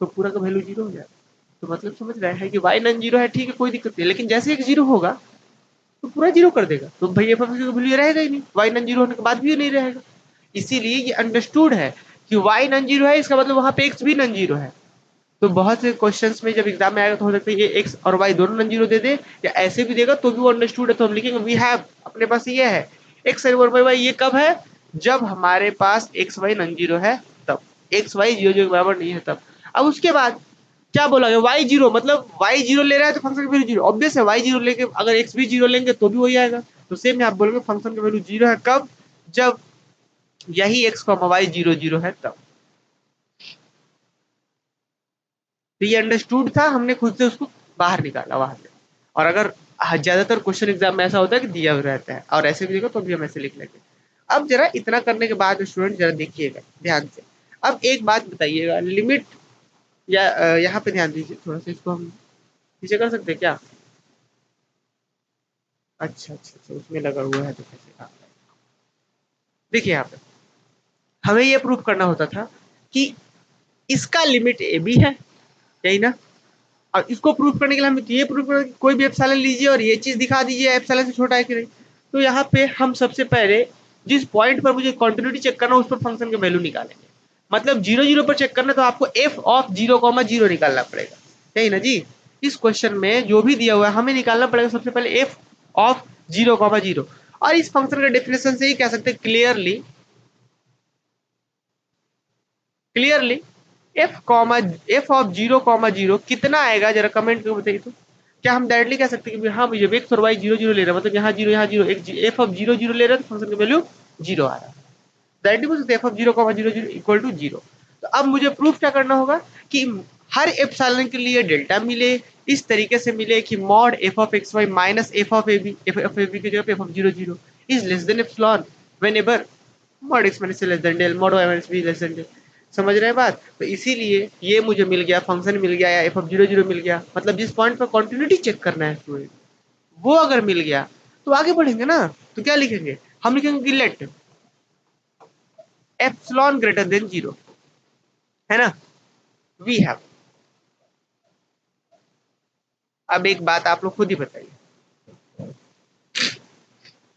तो पूरा का वैल्यू जीरो हो जाएगा। तो मतलब समझ रहे हैं कि y नॉन जीरो है, ठीक है कोई दिक्कत नहीं, लेकिन जैसे ही x जीरो होगा तो पूरा जीरो कर देगा, तो भाई एफ ऑफ एक्स का वैल्यू रहेगा ही नहीं, वाई नॉन जीरो होने के बाद भी नहीं रहेगा। इसीलिए ये अंडरस्टूड है कि वाई नॉन जीरो है, इसका मतलब वहां पे एक्स भी नॉन जीरो है। तो बहुत से क्वेश्चंस में जब एग्जाम में आएगा तो हो सकता है ये एक्स और वाई दोनों नॉन जीरो दे दे, या ऐसे भी देगा तो भी वो अंडरस्टूड है, तो हम लिखेंगे वी हैव, अपने पास ये है x and one by y, ये कब है, जब हमारे पास एक्स वाई नॉन जीरो है तब, एक्स वाई जीरो जीरो के बराबर नहीं है तब। अब उसके बाद क्या बोला गया, वाई जीरो, मतलब वाई जीरो ले रहा है तो फंक्शन का वैल्यू जीरो, ऑब्वियस है वाई जीरो लेके अगर एक्स भी जीरो लेंगे तो भी वही आएगा। तो सेम आप बोलोगे फंक्शन का वैल्यू जीरो है कब, जब यही x comma y zero zero है तब। तो ये अंडरस्टूड था, हमने खुद से उसको बाहर निकाला वहां से। और अगर ज्यादातर क्वेश्चन एग्जाम में ऐसा होता है कि दिया हुआ रहता है और ऐसे भी देखो तो भी हम ऐसे लिख लेंगे। अब जरा इतना करने के बाद स्टूडेंट जरा देखिएगा ध्यान से, अब एक बात बताइएगा, लिमिट या यहाँ पे ध्यान दीजिए थोड़ा सा, इसको हम नीचे कर सकते हैं क्या, अच्छा अच्छा अच्छा उसमें लगा हुआ है तो कैसे काम है? देखिए यहाँ पे हमें ये प्रूव करना होता था कि इसका लिमिट ए बी है, यही ना, और इसको प्रूव करने के लिए हमें ये प्रूव करना, कोई भी एप्सिलॉन लीजिए और ये चीज दिखा दीजिए एप्सिलॉन से छोटा है कि नहीं। तो यहाँ पे हम सबसे पहले जिस पॉइंट पर मुझे कंटिन्यूटी चेक करना उस पर फंक्शन का वैल्यू निकालेंगे, मतलब जीरो जीरो पर चेक करना तो आपको F of zero comma zero निकालना पड़ेगा, यही ना जी। इस क्वेश्चन में जो भी दिया हुआ है हमें निकालना पड़ेगा सबसे पहले F of zero comma zero, और इस फंक्शन का डेफिनेशन से ही कह सकते हैं क्लियरली एफ ऑफ 0,0 कितना आएगा, जरा कमेंट करके बताइए तो। क्या हम डायरेक्टली कह सकते हैं कि हाँ जब एक्स और वाई 0,0 ले रहा है, मतलब यहाँ 0 एफ ऑफ 0,0 ले रहा है तो फंक्शन का वैल्यू 0 आ रहा है। डायरेक्टली बोल सकते हैं एफ ऑफ 0,0 इक्वल टू 0। तो अब मुझे प्रूफ क्या करना होगा कि हर एप्सिलॉन के लिए डेल्टा मिले, इस तरीके से मिले कि mod f of x y minus f of a b की जगह पे f of 0,0 is less than epsilon whenever mod x minus less than del mod y minus b less than del. समझ रहे हैं बात? तो इसीलिए ये मुझे मिल गया, फंक्शन मिल गया या एफ ऑफ 0,0 मिल गया, मतलब जिस पॉइंट पर कॉन्टिन्यूटी चेक करना है स्टूडेंट, वो अगर मिल गया तो आगे बढ़ेंगे ना। तो क्या लिखेंगे, हम लिखेंगे कि लेट एप्सिलॉन ग्रेटर देन 0, है ना, वी हैव। अब एक बात आप लोग खुद ही बताइए,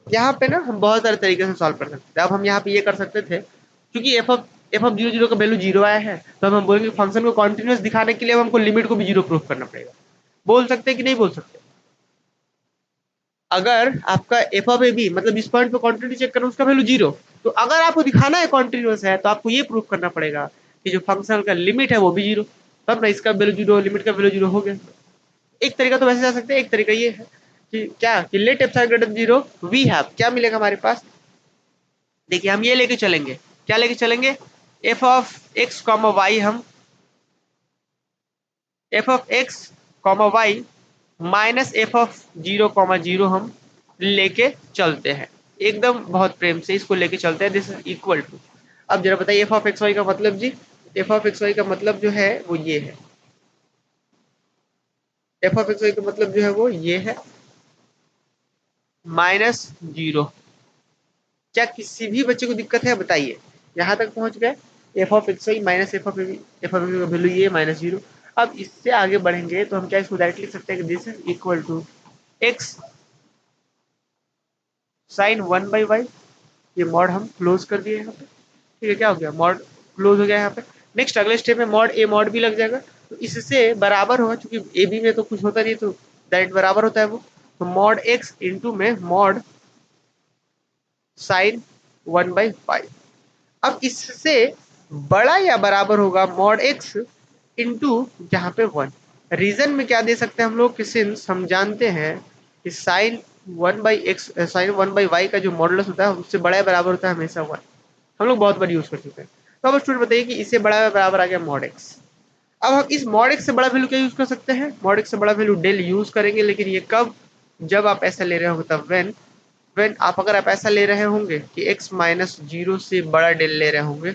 यहाँ पे ना हम बहुत सारे तरीके से सॉल्व कर सकते थे। अब हम यहाँ पे ये कर सकते थे, क्योंकि एफ ऑफ 0,0 का वैल्यू 0 आया है, तो हम बोलेंगे फंक्शन को कॉन्टिन्यूस दिखाने के लिए हमको लिमिट को भी 0 प्रूफ करना पड़ेगा। बोल सकते हैं कि नहीं बोल सकते? अगर आपका एफ ऑफ ए बी मतलब इस पॉइंट पे कॉन्टिन्यूटी चेक करना उसका वैल्यू 0, तो अगर आपको दिखाना है कॉन्टिन्यूस है तो आपको ये प्रूफ करना पड़ेगा कि जो फंक्शन का लिमिट है वो भी 0, तब ना इसका वैल्यू 0 लिमिट का वैल्यू 0 हो गया। एक तरीका तो वैसे जा सकते हैं, एक तरीका ये है कि क्या कि let epsilon greater than 0 we have क्या मिलेगा हमारे पास। देखिए हम ये लेके चलेंगे, क्या लेके चलेंगे, f of x comma y, हम f of x comma y minus f of 0,0 हम लेके चलते हैं, एकदम बहुत प्रेम से इसको लेके चलते हैं, दिस इज इक्वल टू। अब जरा बताइए एफ ऑफ एक्स वाई का मतलब जी, एफ ऑफ एक्स वाई का मतलब जो है वो ये है, एफ ऑफ एक्स वाई का मतलब जो है वो ये है -0। क्या किसी भी बच्चे को दिक्कत है बताइए, यहाँ तक पहुंच गए, f of x y minus f of f of का वैल्यू ये -0। अब इससे आगे बढ़ेंगे तो हम क्या इसको डायरेक्ट लिख सकते हैं कि this is equal to x sine 1/y, ये मॉड हम क्लोज कर दिए यहाँ पे, ठीक है, क्या हो गया, मॉड क्लोज हो गया यहाँ पे। नेक्स्ट अगले स्टेप में मॉड ए मॉड भी लग जाएगा, तो इससे बराबर होगा, क्योंकि ए बी में तो कुछ होता नहीं, तो डायरेक्ट बराबर होता है वो, तो मॉड एक्स इंटू में मॉड साइन 1/5। अब इससे बड़ा या बराबर होगा मॉड एक्स इंटू जहाँ पे 1। रीजन में क्या दे सकते हैं हम लोग कि सिंस हम जानते हैं कि साइन 1/x साइन 1/y का जो मॉडुलस होता है उससे बड़ा या बराबर होता है हमेशा 1। हम लोग बहुत बार यूज कर चुके हैं। तो अब स्टूडेंट बताइए कि इससे बड़ा या बराबर आ गया मॉड एक्स। अब हम इस मॉड एक्स से बड़ा वैल्यू क्या यूज कर सकते हैं, मॉड एक्स से बड़ा वैल्यू डेल यूज करेंगे, लेकिन ये कब, जब आप ऐसा ले रहे हो तब व्हेन आप अगर आप ऐसा ले रहे होंगे कि x माइनस 0 से बड़ा डेल ले रहे होंगे,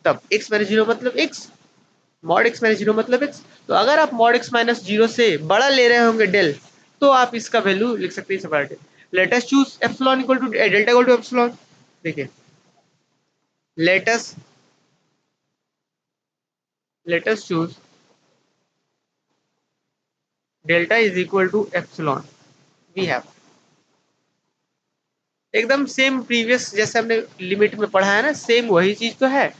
तब x माइनस 0 मतलब x, मॉड x माइनस 0 मतलब x। तो अगर आप मॉड x माइनस 0 से बड़ा ले रहे होंगे डेल, तो आप इसका वैल्यू लिख सकते हैं इससे बड़ा del. Let us choose epsilon equal to delta equal to epsilon. देखिए let us choose delta is equal to epsilon, we have एकदम सेम प्रीवियस जैसे हमने लिमिट में पढ़ा है ना, सेम वही चीज तो है।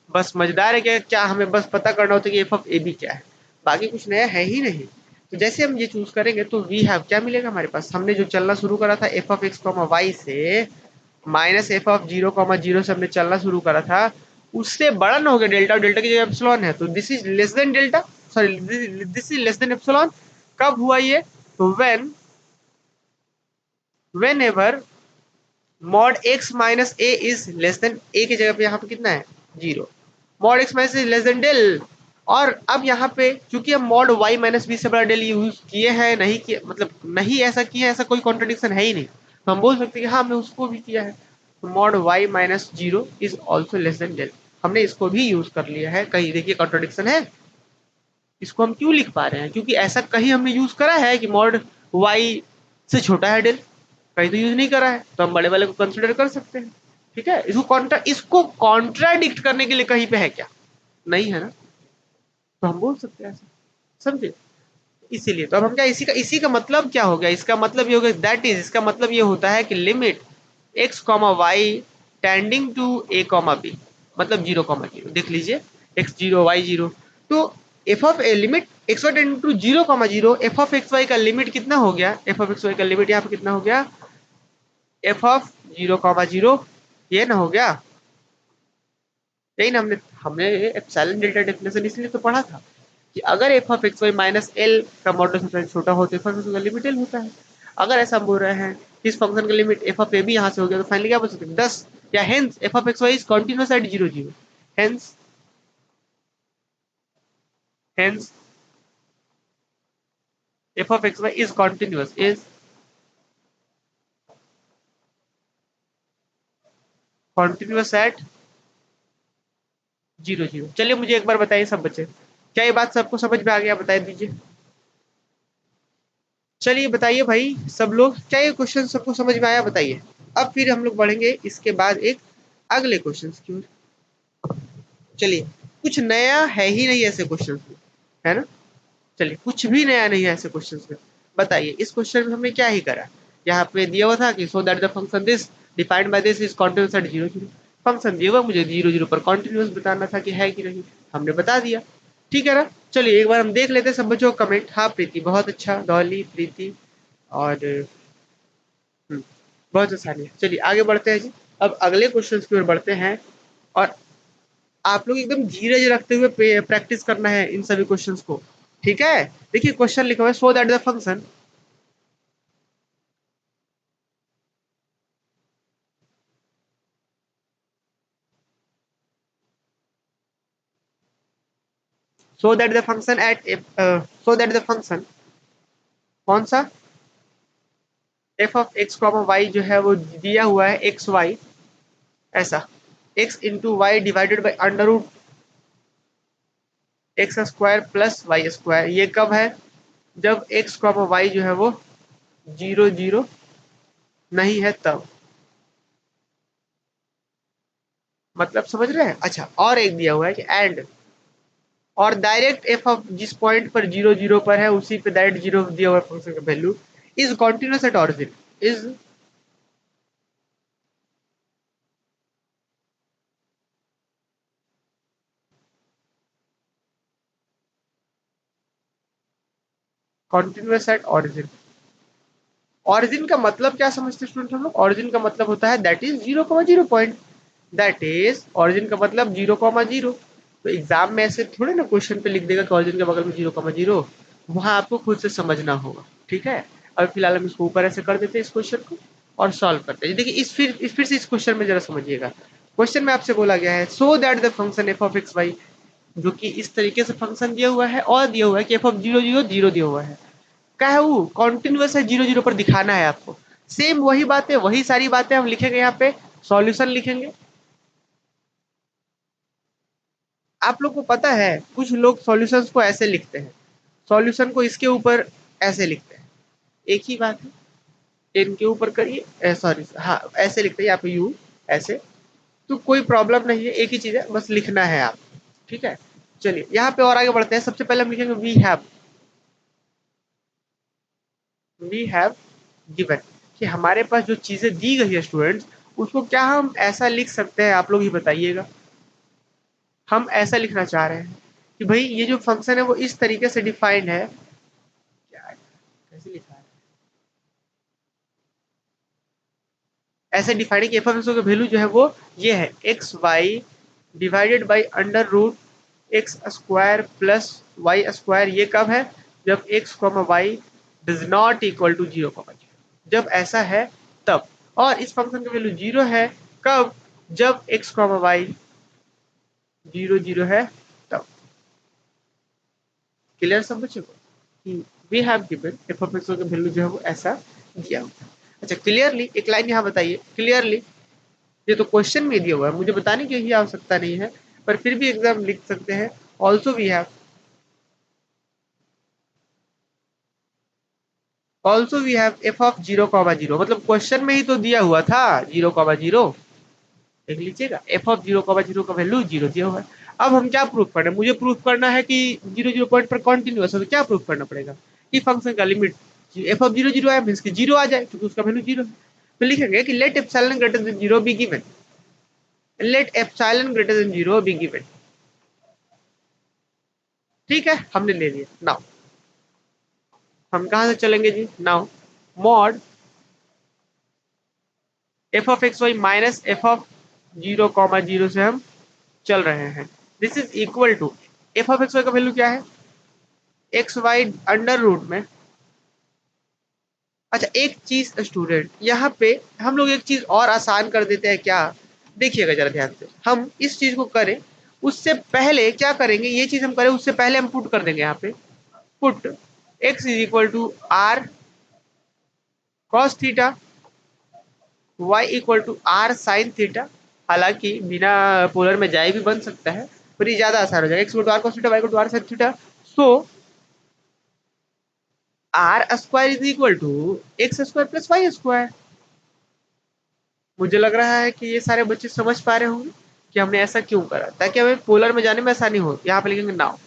बस मजेदार है कि क्या हमें बस पता करना होता है कि एफ ऑफ ए बी क्या है, बाकी कुछ नया है ही नहीं। तो जैसे हम ये चूज करेंगे तो वी हैव क्या मिलेगा हमारे पास, हमने जो चलना शुरू करा था f of x comma y से, माइनस एफ ऑफ 0,0 से हमने चलना शुरू करा था, उससे बड़ा ना हो गया डेल्टा, डेल्टा की जगह एप्सिलॉन है, तो this is less than delta, sorry this is less than epsilon. कब हुआ ये, तो whenever mod x minus a is less than a की जगह पे यहाँ पे कितना है 0, mod x minus is less than del. और अब यहाँ पे चूंकि हम मॉड वाई माइनस बी से बड़ा डेल यूज किए हैं, नहीं किए मतलब नहीं ऐसा किया, ऐसा कोई कॉन्ट्रडिक्शन है ही नहीं, तो हम बोल सकते हैं कि हाँ हमने उसको भी किया है। तो mod y minus 0 is also less than del, हमने इसको भी यूज कर लिया है। कहीं देखिए कॉन्ट्रडिक्शन है, इसको हम क्यों लिख पा रहे हैं, क्योंकि ऐसा कहीं हमने यूज करा है कि मॉड वाई से छोटा है डेल, कहीं तो यूज नहीं करा है, तो हम बड़े वाले को कंसिडर कर सकते हैं। ठीक है, इसको कॉन्ट्राडिक्ट करने के लिए कहीं पे है क्या, नहीं है ना, तो हम बोल सकते हैं ऐसा, समझे। इसीलिए तो अब हम क्या, इसी का मतलब क्या हो गया, इसका मतलब ये हो गया दैट इज, इसका मतलब ये होता है कि limit x comma y tending to a comma b, मतलब 0,0 देख लीजिए, एक्स 0 वाई 0, तो f of a limit x y tending to 0,0, f of x y का लिमिट कितना हो गया, एफ ऑफ एक्स वाई का लिमिट यहाँ पे कितना हो गया, एफ ऑफ 0,0 ये ना हो गया। यही ना हमने हमने एप्सिलॉन डेल्टा डेफिनेशन इसलिए तो पढ़ा था कि अगर f of x y minus l का मॉडुलस सबसे छोटा हो तो एफ ऑफ एक्स का लिमिट एल होता है। अगर ऐसा हम बोल रहे हैं कि इस फंक्शन का लिमिट एफ ऑफ ए भी यहाँ से हो गया तो फाइनली क्या बोल सकते हैं 10 या hence f of x y is continuous at 0 0। Hence hence f of x y is continuous at 0 0। चलिए मुझे एक बार बताइए सब बच्चे, क्या ये बात सबको समझ में आ गया, बता दीजिए। चलिए बताइए भाई सब लोग, क्या ये क्वेश्चन सबको समझ में आया, बताइए। अब फिर हम लोग बढ़ेंगे इसके बाद एक अगले क्वेश्चन की ओर। चलिए, कुछ नया है ही नहीं ऐसे क्वेश्चन में, है ना। चलिए, कुछ भी नया नहीं है ऐसे क्वेश्चन में। बताइए इस क्वेश्चन में हमने क्या ही करा। यहाँ पे दिया हुआ था कि so that the function this defined by this is continuous at 0 0। Function दिया हुआ, मुझे 0 0 पर कॉन्टिन्यूअस बताना था कि है कि नहीं, हमने बता दिया। ठीक है ना। चलिए एक बार हम देख लेते हैं सब बच्चों का कमेंट। हाँ प्रीति बहुत अच्छा, डॉली प्रीति और हम्म, बहुत आसानी है। चलिए आगे बढ़ते हैं जी। अब अगले क्वेश्चन की ओर बढ़ते हैं और आप लोग एकदम धीरज रखते हुए प्रैक्टिस करना है इन सभी क्वेश्चंस को। ठीक है। देखिए क्वेश्चन लिखा हुआ है so that the function so that the function at so that the function कौन सा f of x comma y जो है वो दिया हुआ है एक्स वाई ऐसा x into y divided by under root x square plus y square. ये कब है, जब एक्स कॉमा वाई जो है वो 0 0 नहीं है तब। मतलब समझ रहे हैं। अच्छा और एक दिया हुआ है कि एंड और डायरेक्ट एफ ऑफ जिस पॉइंट पर 0 0 पर है उसी पे डायरेक्ट 0 दिया हुआ फंक्शन का value is continuous eight origin is continuous eight origin. Origin का मतलब क्या समझते हैं स्टूडेंट हम लोग, ऑरिजिन का मतलब होता है that is 0,0 point. That is origin का मतलब 0,0। तो एग्जाम में ऐसे थोड़े ना क्वेश्चन पे लिख देगा कि ऑरिजिन के बगल में 0,0, वहां आपको खुद से समझना होगा। ठीक है। अब फिलहाल हम इसको ऊपर ऐसे कर देते हैं इस क्वेश्चन को और सॉल्व करते हैं। देखिए फिर से इस क्वेश्चन में जरा समझिएगा। क्वेश्चन में आपसे बोला गया है so that the function f of x y, जो कि इस तरीके से फंक्शन दिया हुआ है और दिया हुआ है कि एफ ऑफ 0 0 0 दिया हुआ है, क्या है वो कॉन्टिन्यूअस है 0 0 पर दिखाना है आपको। सेम वही बातें, वही सारी बातें हम लिखेंगे यहाँ पे, सॉल्यूशन लिखेंगे। आप लोग को पता है कुछ लोग सॉल्यूशंस को ऐसे लिखते हैं, सॉल्यूशन को इसके ऊपर ऐसे लिखते हैं। एक ही बात है, इनके ऊपर करिए, सॉरी हाँ ऐसे लिखते हैं यहाँ पे यू ऐसे। तो कोई प्रॉब्लम नहीं है, एक ही चीज है, बस लिखना है आप। ठीक है। चलिए यहाँ पे और आगे बढ़ते हैं। सबसे पहले हम लिखेंगे वी हैव गिवन, कि हमारे पास जो चीजें दी गई है स्टूडेंट्स, उसको क्या हम ऐसा लिख सकते हैं, आप लोग ही बताइएगा। हम ऐसा लिखना चाह रहे हैं कि भाई ये जो फंक्शन है वो इस तरीके से डिफाइंड है। क्या है? कैसे लिखा है, ऐसे डिफाइंड है कि एफ ऑफ एक्स का वैल्यू जो है वो ये है x y divided by under root x square plus y square. ये कब है, जब x comma y does not equal to 0,0, जब ऐसा है तब। और इस फंक्शन का वैल्यू 0 है कब, जब एक्स कॉमा वाई 0 0 है तब। क्लियर सब बच्चों को कि we have given f of x का वैल्यू जो है वो ऐसा दिया हुआ है। अच्छा क्लियरली एक लाइन यहाँ बताइए क्लियरली, ये तो क्वेश्चन में दिया हुआ है, मुझे बताने की ही आवश्यकता नहीं है, पर फिर भी एग्जाम लिख सकते हैं। Also we have f of 0,0, मतलब क्वेश्चन में ही तो दिया हुआ था 0,0। देख लीजिएगा एफ ऑफ 0,0 का वैल्यू 0 दिया हुआ है। अब हम क्या प्रूफ करना है, मुझे प्रूफ करना है कि 0 0 पॉइंट पर कॉन्टिन्यूअस है, तो क्या प्रूफ करना पड़ेगा कि फंक्शन का लिमिट एफ ऑफ 0 0 है, मींस कि 0 आ जाए क्योंकि उसका वैल्यू 0 है। तो लिखेंगे कि let epsilon greater than 0 be given, let epsilon greater than 0 be given. ठीक है हमने ले लिया। नाउ हम कहाँ से चलेंगे जी, now mod f of x y minus f of 0,0 से हम चल रहे हैं। This is equal to f of x y का वैल्यू क्या है, एक्स वाई अंडर रूट में। अच्छा एक चीज स्टूडेंट, यहाँ पे हम लोग एक चीज और आसान कर देते हैं क्या, देखिएगा जरा ध्यान से, हम इस चीज को करें उससे पहले क्या करेंगे, ये चीज हम करें उससे पहले हम पुट कर देंगे यहाँ पे, put x is equal to r cos theta, y equal to r sine theta. हालांकि बिना पोलर में जाए भी बन सकता है, पर ये ज्यादा आसान हो जाएगा, x equal to r cos theta, y equal to r sine theta. So r square is equal to x square plus y square. मुझे लग रहा है कि ये सारे बच्चे समझ पा रहे होंगे कि हमने ऐसा क्यों करा, ताकि हमें पोलर में जाने में आसानी हो। यहाँ पे लिखेंगे नाउ,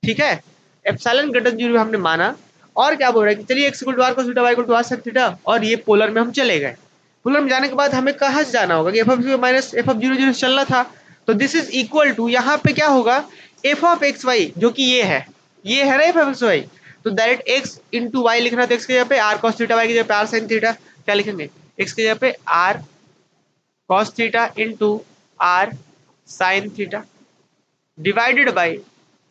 ठीक है, एप्सिलॉन ग्रेटर 0 हमने माना। और क्या बोल रहा है कि चलिए x equal to r cos theta y equal to r sin theta, और ये पोलर में हम चले गए। पोलर में जाने के बाद हमें कहाँ से जाना होगा कि f of 0 minus f of 0 चलना था। तो दिस इज इक्वल टू यहाँ पे क्या होगा, एफ ऑफ एक्स वाई, जो कि ये है ना एफ ऑफ एक्स वाई। तो डायरेक्ट x इंटू वाई लिखना, तो x की जगह पे आर cos थीटा, y की जगह पे आर sin थीटा। क्या लिखेंगे, x की जगह पे r cos theta into r sin theta divided by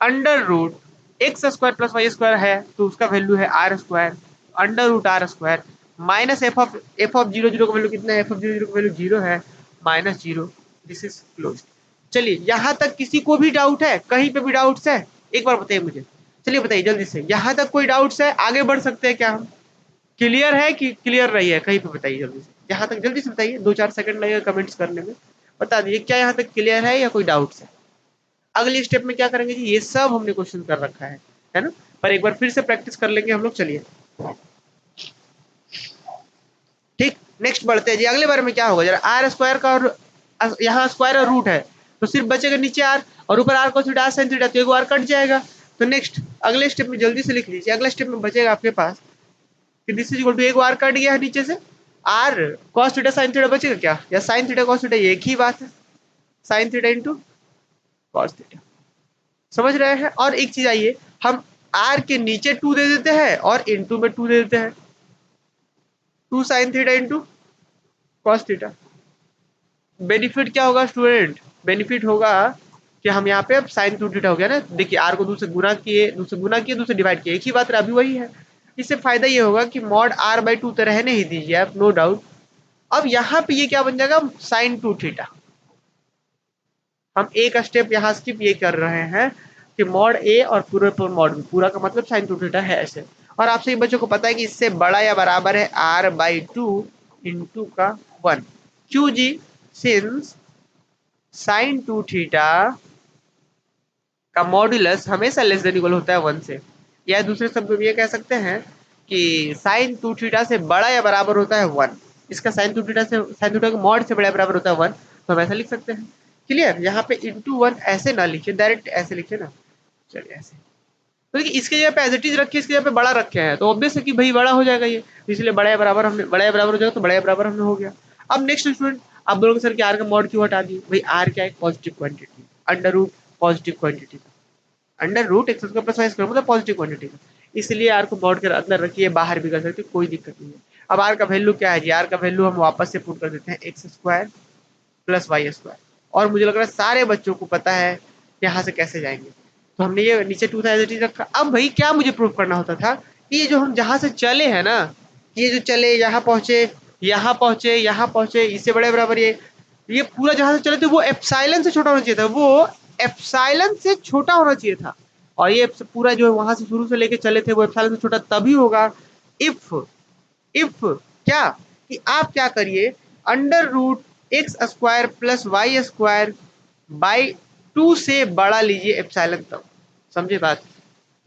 under root x square plus y square है, तो उसका वैल्यू है r square, under root r square minus f of 0,0 का वैल्यू कितना है, एफ ऑफ 0,0 का वैल्यू 0 है, -0। This is close. चलिए यहाँ तक किसी को भी डाउट है, कहीं पे भी डाउट्स है, एक बार बताइए मुझे। चलिए बताइए जल्दी से, यहाँ तक कोई डाउट्स है, आगे बढ़ सकते हैं क्या हम, क्लियर है कि क्लियर नहीं है, कहीं पे बताइए जल्दी से, यहाँ तक जल्दी से बताइए, 2-4 सेकंड लगेगा कमेंट्स करने में। बता दीजिए क्या यहाँ तक क्लियर है या कोई डाउट्स है। अगले स्टेप में क्या करेंगे जी, ये सब हमने क्वेश्चन कर रखा है ना, पर एक बार फिर से प्रैक्टिस कर लेंगे हम लोग। चलिए ठीक, नेक्स्ट बढ़ते हैं जी। अगले बार में क्या होगा जरा, आर स्क्वायर का और यहाँ स्क्वायर और रूट है, तो सिर्फ बचेगा नीचे आर, और ऊपर आर को थीटा साइन थीटा, तो एक आर कट जाएगा। तो नेक्स्ट अगले स्टेप में जल्दी से लिख लीजिए, अगले स्टेप में बचेगा आपके पास कि दिस इज इक्वल टू, एक आर कट गया है नीचे से, r cos theta sine theta बचेगा क्या, या साइन थीटा कॉस थीटा एक ही बात है, sine theta into cos theta. समझ रहे हैं। और एक चीज आइए, हम आर के नीचे 2 दे देते हैं और इंटू में 2 दे देते हैं, 2 sine theta into cos theta. Benefit क्या होगा स्टूडेंट, बेनिफिट होगा कि हम यहाँ पे अब साइन 2 थीटा हो गया ना, देखिए आर को 2 से गुना किए, 2 से गुना किए, 2 से डिवाइड किए, एक ही बात अभी वही है। इससे फायदा ये होगा कि मॉड आर बाई 2 तो रहने ही दीजिए आप, नो डाउट। अब यहाँ पे ये क्या बन जाएगा, साइन 2 थीटा। हम एक स्टेप यहाँ स्किप ये कर रहे हैं कि मॉड ए और पूरे पर मॉड बी, पूरा का मतलब साइन 2 थीटा है ऐसे। और आप सभी बच्चों को पता है कि इससे बड़ा या बराबर है आर बाई 2 इंटू का 1। क्यों जी, सिंस साइन 2 थीटा का मॉड्यूलस हमेशा लेस देन इक्वल होता है 1 से, या दूसरे शब्दों में ये कह सकते हैं कि साइन 2 थीटा से बड़ा या बराबर होता है 1। इसका साइन 2 थीटा से, साइन 2 थीटा का मॉड से बड़ा या बराबर होता है 1, तो हम ऐसा लिख सकते हैं। क्लियर, यहाँ पे इंटू 1 ऐसे ना लिखिए, डायरेक्ट ऐसे लिखिए ना। चलिए ऐसे, तो देखिए इसके जगह पे एज इट इज रखिए, इसके जगह पे बड़ा रखे हैं, तो ऑब्वियस है कि भाई बड़ा हो जाएगा ये, इसलिए बड़ा या बराबर हमने, बड़ा या बराबर हो जाएगा, तो बड़ा या बराबर हमने हो गया। अब नेक्स्ट स्टूडेंट, आप बोलोगे सर कि आर का मॉड क्यों हटा दिए, भाई आर क्या है, positive quantity, under root positive quantity, under root x square plus y square मतलब पॉजिटिव क्वांटिटी का, इसलिए आर को मॉड के अंदर रखिए, बाहर भी कर सकते, कोई दिक्कत नहीं है। अब आर का वैल्यू क्या है जी, आर का वैल्यू हम वापस से पुट कर देते हैं, x square plus y square. और मुझे लग रहा है सारे बच्चों को पता है यहाँ से कैसे जाएंगे, तो हमने ये नीचे 2 था एज इट इज रखा। अब भाई क्या मुझे प्रूफ करना होता था कि ये जो हम जहाँ से चले हैं ना, ये जो चले यहाँ पहुंचे, यहाँ पहुंचे, यहाँ पहुंचे, इससे बड़े बराबर ये पूरा जहां से चले थे वो एप्सिलॉन से छोटा होना चाहिए था, वो एप्सिलॉन से छोटा होना चाहिए था। और ये पूरा जो है वहां से शुरू से लेके चले थे वो एप्सिलॉन से छोटा तभी होगा इफ, क्या, कि आप क्या करिए, under root x square plus y square by 2 से बड़ा लीजिए एप्सिलॉन तब। समझे बात,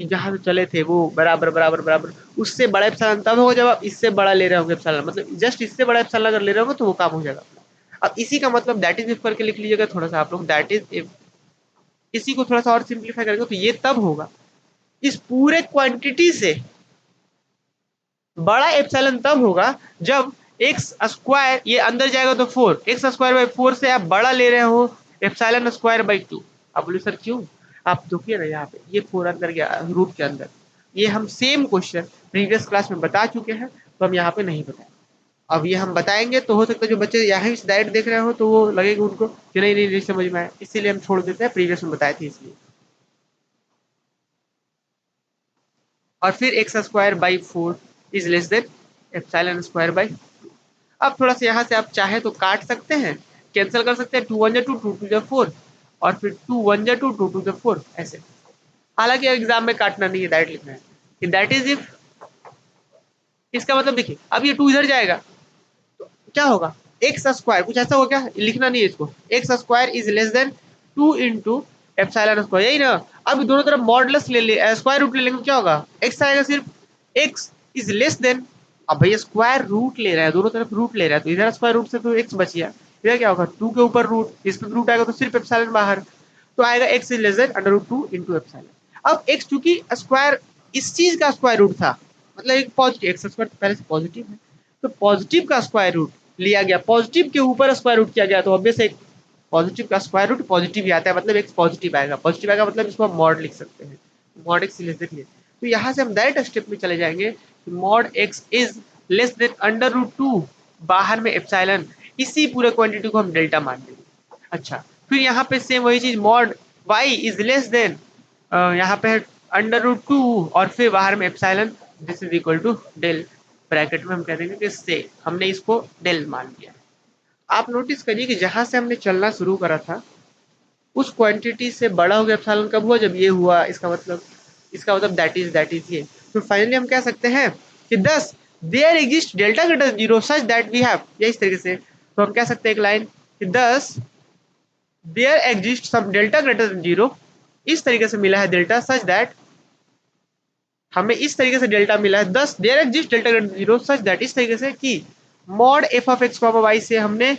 कि जहां से चले थे वो बराबर बराबर बराबर, उससे बड़ा एप्सिलॉन तब होगा जब आप इससे बड़ा ले रहे होंगे एप्सिलॉन, मतलब जस्ट इससे बड़ा एप्सिलॉन अगर ले रहे होंगे तो वो काम हो जाएगा। अब इसी का मतलब दैट इज इफ करके लिख लीजिएगा थोड़ा सा आप लोग, दैट इज इफ। इसी को थोड़ा सा और सिंप्लीफाई करेंगे तो ये तब होगा, इस पूरे क्वांटिटी से बड़ा एप्सिलॉन तब होगा जब एक्स स्क्वायर, ये अंदर जाएगा तो 4, एक्स स्क्वायर बाई 4 से आप बड़ा ले रहे हो एप्सिलॉन स्क्वायर बाई 2। आप बोले सर क्यों, आप देखिए ना यहाँ पे ये 4 अंदर गया रूट के अंदर, ये हम सेम क्वेश्चन प्रीवियस क्लास में बता चुके हैं, तो हम यहाँ पे नहीं बताएं। अब ये हम बताएंगे तो हो सकता है जो बच्चे यहाँ से डायरेक्ट देख रहे हो तो वो लगेगा उनको कि नहीं नहीं नहीं समझ में आया, इसीलिए हम छोड़ देते हैं, प्रीवियस में बताए थे इसलिए। और फिर x square by four is less than epsilon square by. अब थोड़ा सा यहाँ से आप चाहे तो काट सकते हैं, कैंसिल कर सकते हैं, टू वन जा टू, टू टू जा फोर, और फिर टू वन जा टू, टू टू जा फोर, ऐसे। हालांकि एग्जाम में काटना नहीं है, डायरेक्ट लिखना है कि दैट इज इफ, इसका मतलब देखिए अब ये टू इधर जाएगा तो क्या होगा, एक्स स्क्वायर कुछ ऐसा हो, क्या लिखना नहीं है इसको, x square is less then to into epsilon square, यही ना। अब दोनों तरफ मॉडुलस ले ले, स्क्वायर रूट ले लेंगे तो क्या होगा, एक्स आएगा सिर्फ, एक्स इज लेस देन, अब भैया स्क्वायर रूट ले रहा है, दोनों तरफ रूट ले रहा है तो इधर स्क्वायर रूट से तो एक्स बच गया, इधर क्या होगा टू के ऊपर रूट, इस पर रूट आएगा तो सिर्फ एप्सिलॉन बाहर, तो आएगा x is less than under root two into epsilon. अब एक्स चूंकि स्क्वायर इस चीज का स्क्वायर रूट था, मतलब एक पॉजिटिव, एक्स स्क्वायर पहले से पॉजिटिव है, तो पॉजिटिव का स्क्वायर रूट लिया गया, पॉजिटिव के ऊपर स्क्वायर रूट किया गया, तो ऑब्वियस एक पॉजिटिव का स्क्वायर रूट पॉजिटिव ही आता है, मतलब एक पॉजिटिव आएगा, पॉजिटिव आएगा मतलब इसको हम मॉड लिख सकते हैं, मॉड एक्स लेस देन ये। तो यहाँ से हम डायरेक्ट स्टेप में चले जाएंगे, mod x is less than under root two, बाहर में एप्सिलॉन, इसी पूरे क्वांटिटी को हम डेल्टा मान लेंगे। अच्छा, फिर यहाँ पे सेम वही चीज, mod y is less than, यहाँ पे है अंडर रूट टू, और फिर बाहर में epsilon, this is equal to del, bracket में हम कह देंगे कि इससे हमने इसको डेल मान लिया। आप नोटिस करिए कि जहां से हमने चलना शुरू करा था उस क्वांटिटी से बड़ा हो गया एप्सिलॉन कब हुआ, जब ये हुआ, इसका मतलब दैट इज ये। तो फाइनली हम कह सकते हैं कि thus there exist delta greater zero such that we have, या इस तरीके से तो हम कह सकते हैं एक लाइन कि thus there exist some delta greater than zero, इस तरीके से मिला है डेल्टा सच दैट, हमें इस तरीके से डेल्टा मिला है, thus there exist delta greater than zero such that, इस तरीके से कि mod f of x comma y से हमने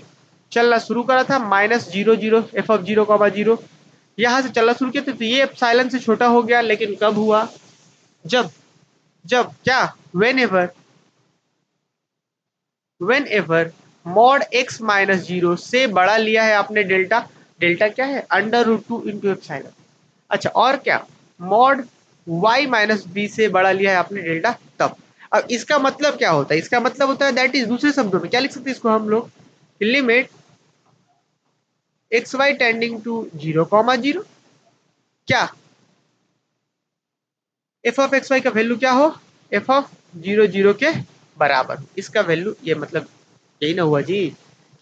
चलना शुरू करा था minus zero zero f of zero comma zero, यहां से चलना शुरू किया तो ये एप्सिलॉन से छोटा हो गया, लेकिन कब हुआ, जब जब क्या, whenever, whenever mod x minus zero से बड़ा लिया है आपने डेल्टा, डेल्टा क्या है under root two into epsilon. अच्छा, और क्या, मॉड y माइनस बी से बड़ा लिया है आपने डेल्टा, तब। अब इसका मतलब क्या होता है, इसका मतलब होता है दैट इज, दूसरे शब्दों में क्या लिख सकते हैं इसको हम लोग, limit x y tending to zero comma zero, क्या एफ ऑफ एक्स वाई का वैल्यू क्या हो, एफ ऑफ जीरो जीरो के बराबर, इसका वैल्यू ये मतलब यही ना हुआ जी,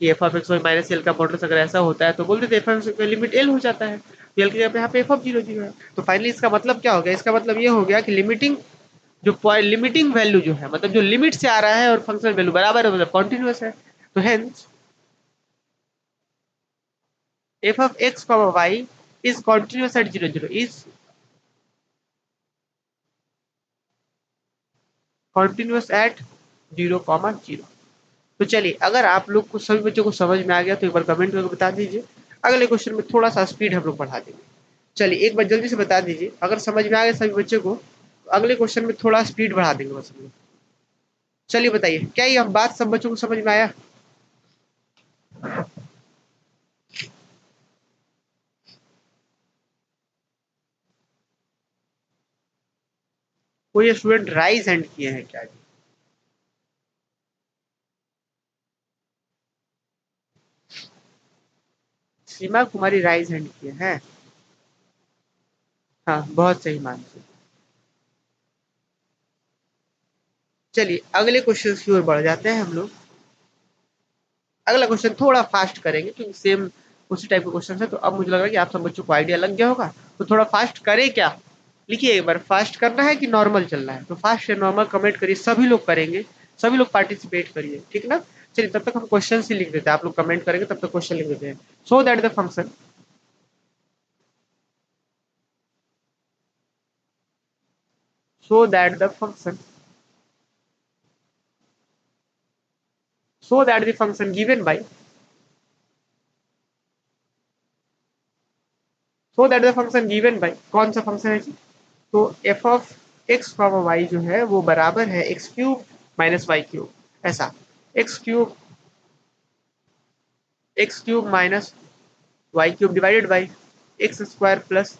कि f of x y minus l का मॉडल्स अगर ऐसा होता है तो बोल देते एफ ऑफ एक्स का लिमिट एल हो जाता है, एल के यहाँ पे एफ ऑफ जीरो जीरो है। तो फाइनली इसका मतलब क्या हो गया, इसका मतलब ये हो गया कि लिमिटिंग जो पॉइंट, लिमिटिंग वैल्यू जो है मतलब जो लिमिट से आ रहा है और फंक्शन वैल्यू बराबर है, मतलब कॉन्टिन्यूस है, तो hence f of x y is continuous at zero zero, is continuous at zero comma zero. तो चलिए, अगर आप लोग को सभी बच्चों को समझ में आ गया तो एक बार कमेंट करके बता दीजिए, अगले क्वेश्चन में थोड़ा सा स्पीड हम लोग बढ़ा देंगे। चलिए एक बार जल्दी से बता दीजिए, अगर समझ में आ गया सभी बच्चों को तो अगले क्वेश्चन में थोड़ा स्पीड बढ़ा देंगे बस हम लोग। चलिए बताइए, क्या ये बात सब बच्चों को समझ में आया। कोई स्टूडेंट राइज हैंड किए हैं क्या जी? सीमा कुमारी राइज हैंड किए हैं, हाँ बहुत सही मानते। चलिए अगले क्वेश्चन की ओर बढ़ जाते हैं हम लोग। अगला क्वेश्चन थोड़ा फास्ट करेंगे क्योंकि सेम उसी टाइप का क्वेश्चन है, तो अब मुझे लग रहा है कि आप सब बच्चों को आइडिया लग गया होगा, तो थोड़ा फास्ट करें क्या, लिखिए एक बार, फास्ट करना है कि नॉर्मल चलना है, तो फास्ट या नॉर्मल कमेंट करिए, सभी लोग करेंगे, सभी लोग पार्टिसिपेट करिए, ठीक ना। चलिए तब तक हम क्वेश्चन ही लिख देते हैं, आप लोग कमेंट करेंगे तब तक क्वेश्चन लिख देते हैं। So that the function, so that the function, so that the function given by, so that the function given by, कौन सा फंक्शन है जी, तो f of x comma y जो है वो बराबर है x cube minus y cube, ऐसा, x cube, x cube minus y cube divided by x square plus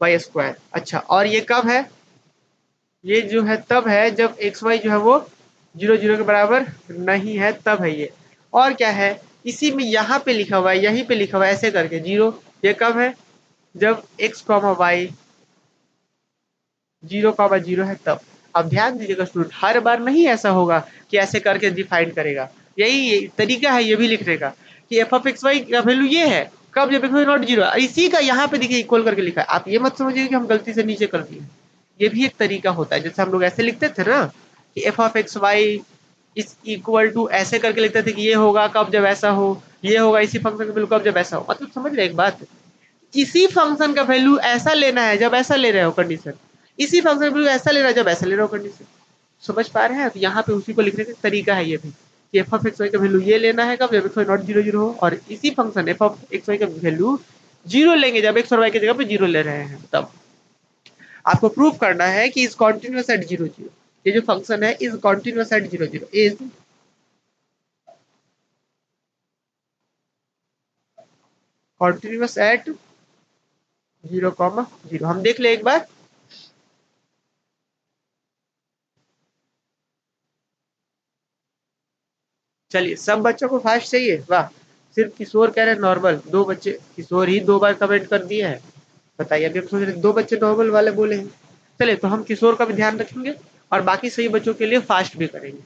y square. अच्छा, और ये कब है, ये जो है तब है जब एक्स वाई जो है वो जीरो जीरो के बराबर नहीं है तब है ये। और क्या है, इसी में यहाँ पे लिखा हुआ है, यहीं पे लिखा हुआ है ऐसे करके जीरो, ये कब है, जब x comma y zero comma zero है तब। अब ध्यान दीजिएगा स्टूडेंट, हर बार नहीं ऐसा होगा कि ऐसे करके डिफाइन करेगा, यही तरीका है ये भी लिखने का कि एफ ऑफ एक्स वाई का वैल्यू ये है कब, जब एक्स वाई नॉट जीरो। इसी का यहाँ पे देखिए इक्वल करके लिखा है, आप ये मत समझिए कि हम गलती से नीचे कर दिए, ये भी एक तरीका होता है। जैसे हम लोग ऐसे लिखते थे ना कि f of x y is equal to, ऐसे करके लिखते थे कि ये होगा कब जब ऐसा हो, ये होगा इसी फंक्शन का वैल्यू कब जब ऐसा हो। मतलब समझ रहे एक बात, इसी फंक्शन का वैल्यू ऐसा लेना है जब ऐसा ले रहे हो कंडीशन, इसी फंक्शन का वैल्यू ऐसा लेना है जब ऐसा ले रहे हो कंडीशन। समझ पा रहे हैं, तो यहाँ पे उसी को लिखने का तरीका है ये भी कि एफ ऑफ एक्स वाई का वैल्यू ये लेना है कब, जब x y not zero zero हो, और इसी function f of x y का वैल्यू जीरो लेंगे जब एक्स और वाई की जगह पे जीरो ले रहे हैं तब। आपको प्रूव करना है कि is continuous at zero zero, ये जो फंक्शन है is continuous at zero zero, is continuous at zero comma zero. हम देख ले एक बार, चलिए सब बच्चों को फास्ट चाहिए, वाह। सिर्फ किशोर कह रहे हैं नॉर्मल, दो बच्चे किशोर ही दो बार कमेंट कर दिए हैं। बताइए, अभी हम सोच रहे दो बच्चे नॉर्मल वाले बोले हैं। चलिए तो हम किशोर का भी ध्यान रखेंगे और बाकी सही बच्चों के लिए फास्ट भी करेंगे।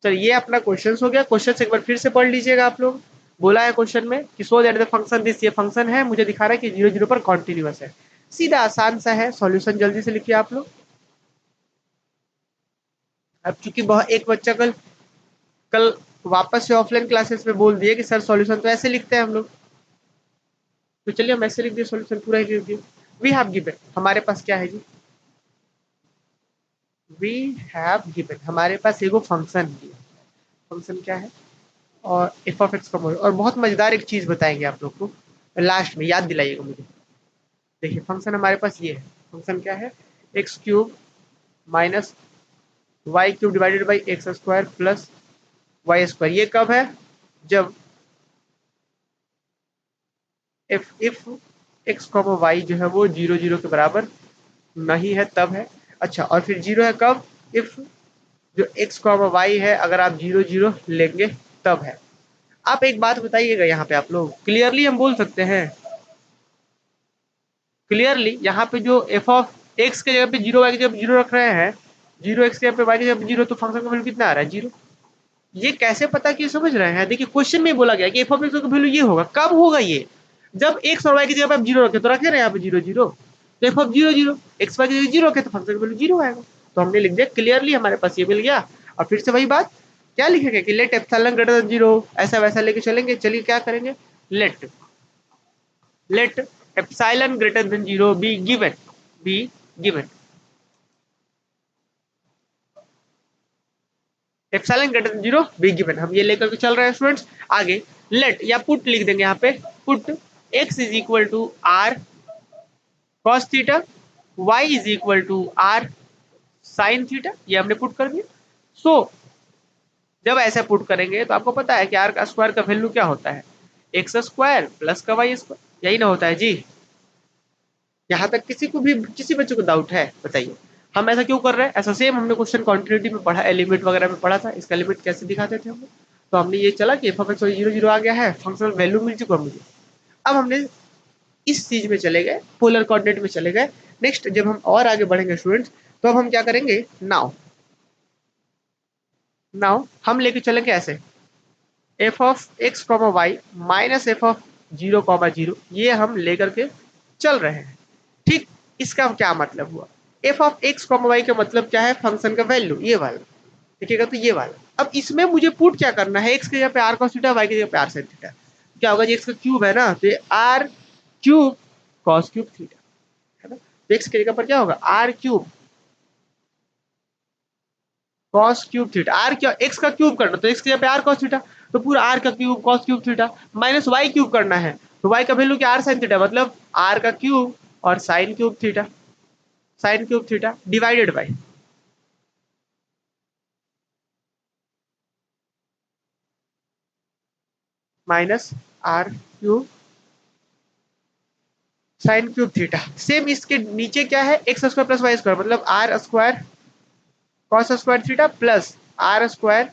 चलिए ये अपना क्वेश्चन हो गया, क्वेश्चन एक बार फिर से पढ़ लीजिएगा आप लोग। बोला है क्वेश्चन में कि so that the function this, ये फंक्शन है, मुझे दिखा रहा है कि जीरो जीरो पर कॉन्टिन्यूअस है। सीधा आसान सा है, सॉल्यूशन जल्दी से लिखिए आप लोग। अब चूंकि बहुत एक बच्चा कल कल वापस से ऑफलाइन क्लासेस में बोल दिए कि सर सॉल्यूशन तो ऐसे लिखते हैं हम लोग, तो चलिए हम ऐसे लिख दिए, सॉल्यूशन पूरा ही लिख दिए। वी हैव गिवन, हमारे पास क्या है जी, वी हैव गिवन, हमारे पास एगो फंक्शन है। फंक्शन क्या है, और एफ ऑफ एक्स का मॉडल, और बहुत मजेदार एक चीज बताएंगे आप लोग को लास्ट में, याद दिलाइएगा मुझे। देखिए फंक्शन हमारे पास ये है, फंक्शन क्या है, x cube minus y cube divided by x square plus y square, ये कब है, जब इफ एक्स कॉमा वाई जो है वो जीरो जीरो के बराबर नहीं है तब है। अच्छा, और फिर जीरो है कब, इफ जो एक्स कॉमा वाई है अगर आप जीरो जीरो लेंगे तब है। आप एक बात बताइएगा यहाँ पे, आप लोग क्लियरली हम बोल सकते हैं, क्लियरली यहाँ पे जो एफ ऑफ एक्स के जगह पे जीरो वाई की जगह जीरो रख रहे हैं, जीरो एक्स के जगह पे वाई की जगह पे जीरो, तो फंक्शन का वैल्यू कितना आ रहा है, जीरो। ये कैसे पता कि समझ रहे हैं, देखिए क्वेश्चन में बोला गया कि एफ ऑफ एक्स का वैल्यू ये होगा, कब होगा ये, जब एक्स और वाई की जगह पे आप जीरो रखे, तो रखे रहे यहाँ पे जीरो जीरो, तो f of zero zero x y की जगह जीरो रखे तो फंक्शन का वैल्यू जीरो आएगा। तो हमने लिख दिया क्लियरली, हमारे पास ये मिल गया। और फिर से वही बात, क्या लिखेंगे कि let epsilon greater than zero, ऐसा वैसा लेके चलेंगे। चलिए क्या करेंगे, let let epsilon greater than zero be given epsilon greater than zero be given, हम ये लेकर के चल रहे हैं स्टूडेंट्स। आगे लेट या पुट लिख देंगे यहाँ पे, put x is equal to r cos theta, y is equal to r sine theta, ये हमने पुट कर दिया। सो जब ऐसे पुट करेंगे तो आपको पता है कि आर का स्क्वायर का वैल्यू क्या होता है, एक्स स्क्वायर प्लस का वाई स्क्वायर, यही ना होता है जी। यहाँ तक किसी को भी किसी बच्चे को डाउट है बताइए, हम ऐसा क्यों कर रहे हैं, ऐसा सेम हमने क्वेश्चन कॉन्टिन्यूटी में पढ़ा, लिमिट वगैरह में पढ़ा था, इसका लिमिट कैसे दिखाते थे हम लोग। तो हमने ये चला कि f of x zero zero आ गया है, फंक्शनल वैल्यू मिल चुका मुझे। अब हमने इस चीज में चले गए, पोलर कोऑर्डिनेट में चले गए। नेक्स्ट जब हम और आगे बढ़ेंगे स्टूडेंट्स, तो अब हम क्या करेंगे, नाउ नाउ हम लेके चलेंगे ऐसे, f of x comma y minus f of zero comma zero, ये हम लेकर के चल रहे हैं। ठीक, इसका क्या मतलब हुआ, f of x comma y का मतलब क्या है, फंक्शन का वैल्यू ये वाला, देखिएगा तो ये वाला। अब इसमें मुझे पुट क्या करना है, एक्स की जगह पे आर कॉस थीटा, वाई की जगह पे आर साइन थीटा। क्या होगा जी, एक्स का क्यूब है ना, तो ये r cube cos cube theta है ना, तो एक्स की जगह पर क्या होगा, r cube cos cube theta, r क्या एक्स का क्यूब करना, तो एक्स की जगह पे आर कॉस थीटा, तो पूरा आर का cube cos cube theta, minus y cube करना है, तो वाई का वैल्यू क्या, आर साइन थीटा, मतलब आर का क्यूब और sine cube theta, sine cube theta divided by minus r cube sine cube theta. Same इसके नीचे क्या है, x square plus y square, मतलब r square cos square theta plus r square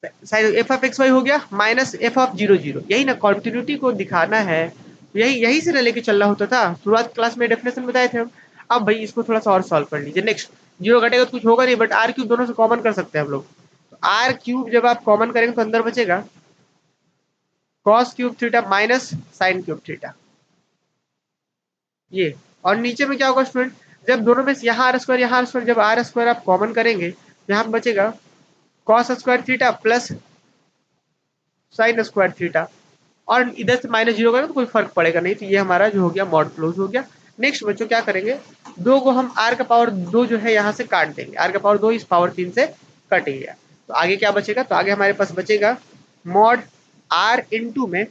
sine f of x y हो गया minus f of zero zero. यही ना continuity को दिखाना है, यही यही से ना लेके चलना होता था। शुरुआत क्लास में डेफिनेशन बताए थे हम। अब भाई इसको थोड़ा सा और सॉल्व कर लीजिए। नेक्स्ट, जीरो घटेगा तो कुछ होगा नहीं, बट आर क्यूब दोनों से कॉमन कर सकते हैं हम लोग। तो आर क्यूब जब आप कॉमन करेंगे तो अंदर बचेगा cos cube theta minus sine cube theta, ये। और नीचे में क्या होगा स्टूडेंट, जब दोनों में यहाँ आर स्क्वायर यहाँ आर स्क्वायर, जब आर स्क्वायर आप कॉमन करेंगे यहाँ पे बचेगा cos square theta plus sine square theta. और इधर से माइनस जीरो करें तो कोई फर्क पड़ेगा नहीं। तो ये हमारा जो हो गया मॉड क्लोज हो गया। नेक्स्ट बच्चों क्या करेंगे, दो को हम आर का पावर दो जो है यहाँ से काट देंगे, आर का पावर दो इस पावर तीन से कट गया। तो आगे क्या बचेगा, तो आगे हमारे पास बचेगा मॉड आर इंटू में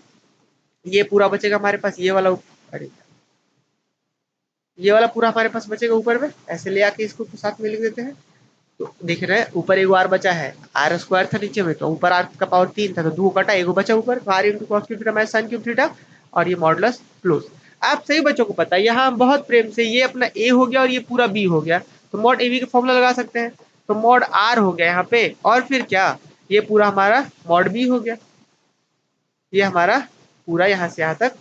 ये पूरा बचेगा हमारे पास, ये वाला, अरे ये वाला पूरा हमारे पास बचेगा ऊपर में। ऐसे ले आके इसको साथ में लिख देते हैं। तो देख रहे हैं ऊपर एक आर बचा है, आर स्क्वायर था नीचे में, तो ऊपर आर का पावर तीन था तो दो कटा, एक बचा ऊपर, तो r into cos cube theta minus sine cube theta, और ये मॉडुलस क्लोज। आप सही बच्चों को पता है, यहाँ हम बहुत प्रेम से ये अपना ए हो गया और ये पूरा बी हो गया, तो मॉड ए बी का फॉर्मूला लगा सकते हैं। तो मॉड आर हो गया यहाँ पे, और फिर क्या, ये पूरा हमारा मॉड बी हो गया, ये हमारा पूरा यहाँ से यहाँ तक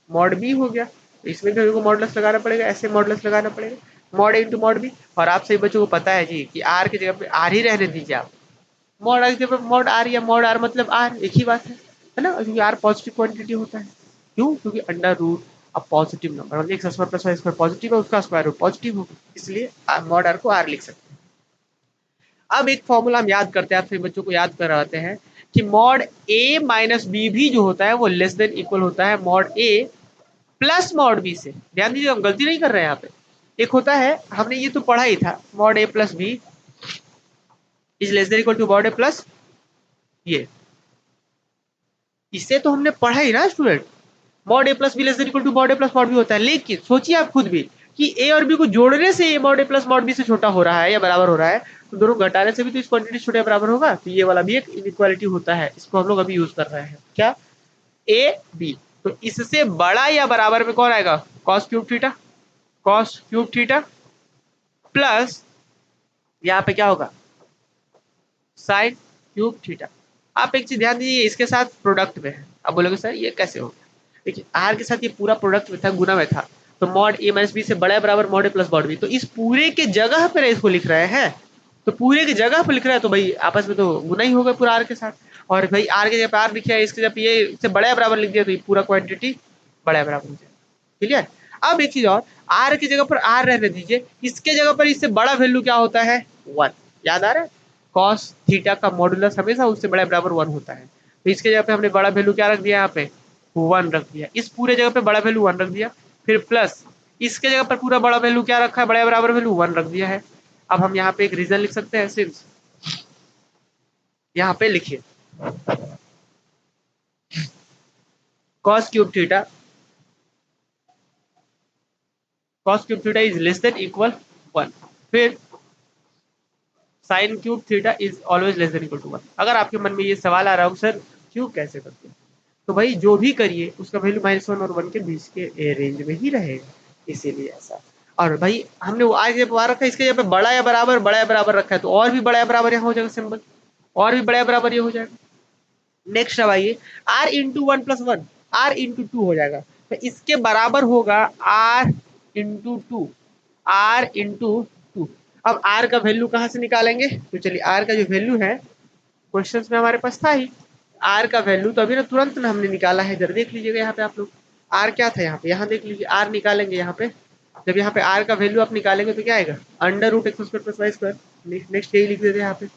मॉड बी हो गया। तो इसमें भी हमको मॉडुलस लगाना पड़ेगा, ऐसे मॉडुलस लगाना पड़ेगा, मॉड ए इंटू मॉड बी। और आप सही बच्चों को पता है जी कि आर की जगह पे आर ही रहने दीजिए आप, मॉड आर की जगह पे मॉड आर या मॉड आर मतलब आर, एक ही बात है ना, क्योंकि आर पॉजिटिव क्वांटिटी होता है। क्यों, क्योंकि अंडर रूट अब पॉजिटिव नंबर मतलब x square plus y square positive है, उसका स्क्वायर रूट पॉजिटिव हो, इसलिए मॉड आर को आर लिख सकते हैं। अब एक फॉर्मूला हम याद करते हैं, आप सभी बच्चों को याद कराते हैं कि मॉड ए माइनस बी भी जो होता है वो लेस देन इक्वल होता है mod a plus mod B से। ध्यान दीजिए, हम गलती नहीं कर रहे हैं यहाँ पे। एक होता है, हमने ये तो पढ़ा ही था, mod a plus b is less than equal to mod a plus, ये इसे तो हमने पढ़ा ही ना student. Mod a plus b less than equal to mod a plus mod b होता है, लेकिन सोचिए आप खुद भी कि ए और बी को जोड़ने से A mod a plus mod B से छोटा हो रहा है या बराबर हो रहा है, तो दोनों घटाने से भी तो इस क्वांटिटी छोटे या बराबर होगा। तो ये वाला भी एक इनइक्वालिटी होता है, इसको हम लोग अभी यूज कर रहे हैं, क्या, ए बी। तो इससे बड़ा या बराबर में कौन आएगा, cos cube theta, cos cube theta plus यहाँ पे क्या होगा साइन क्यूब थीटा। आप एक चीज ध्यान दीजिए, इसके साथ प्रोडक्ट में है। अब बोलोगे सर ये कैसे हो गया, देखिए आर के साथ ये पूरा प्रोडक्ट में था, गुना में था, तो मॉड ए माइनस बी से बड़ा है बराबर mod a plus mod B, तो इस पूरे के जगह पर इसको लिख रहे हैं, तो पूरे की जगह पर लिख रहा है, तो भाई आपस में तो गुना ही होगा पूरा आर के साथ। और भाई आर के जगह आर लिखा है, इसके जगह ये इससे बड़ा है बराबर लिख दिया, तो ये पूरा क्वांटिटी बड़ा है बराबर हो जाएगा। क्लियर। अब एक चीज और, आर की जगह पर आर रहने दीजिए, इसके जगह पर इससे बड़ा वैल्यू क्या होता है, वन। याद आ रहा है, कॉस थीटा का मॉडुलस हमेशा उससे बड़ा बराबर वन होता है। तो इसके जगह पे हमने बड़ा वैल्यू क्या रख दिया, यहाँ पे वन रख दिया, इस पूरे जगह पे बड़ा वैल्यू वन रख दिया, फिर प्लस इसके जगह पर पूरा बड़ा वैल्यू क्या रखा है, बड़ा बराबर वैल्यू वन रख दिया है। अब हम यहाँ पे एक रीजन लिख सकते हैं, सिंस यहाँ पे लिखिए cos cube theta, cos cube theta is less than equal one, फिर sine cube theta is always less than equal to one. अगर आपके मन में ये सवाल आ रहा हो सर क्यूब कैसे करते हैं, तो भाई जो भी करिए उसका वैल्यू माइनस वन और वन के बीच के रेंज में ही रहेगा, इसीलिए ऐसा। और भाई हमने वो आज जब रखा है, इसके जगह पे बड़ा या बराबर रखा है, तो और भी बड़ा या बराबर यहाँ हो जाएगा सिंबल, और भी बड़ा या बराबर ये हो जाएगा। नेक्स्ट अब आइए, r into one plus one, r into two हो जाएगा, तो इसके बराबर होगा r into two, r into two. अब आर का वैल्यू कहाँ से निकालेंगे, तो चलिए आर का जो वैल्यू है क्वेश्चंस में हमारे पास था ही, आर का वैल्यू तो अभी ना तुरंत ना हमने निकाला है, इधर देख लीजिएगा यहाँ पे आप लोग, आर क्या था यहाँ पे, यहाँ देख लीजिए आर निकालेंगे यहाँ पे। जब यहाँ पे आर का वैल्यू आप निकालेंगे तो क्या आएगा, under root x square plus y square. Next यही लिख देते हैं यहाँ पे,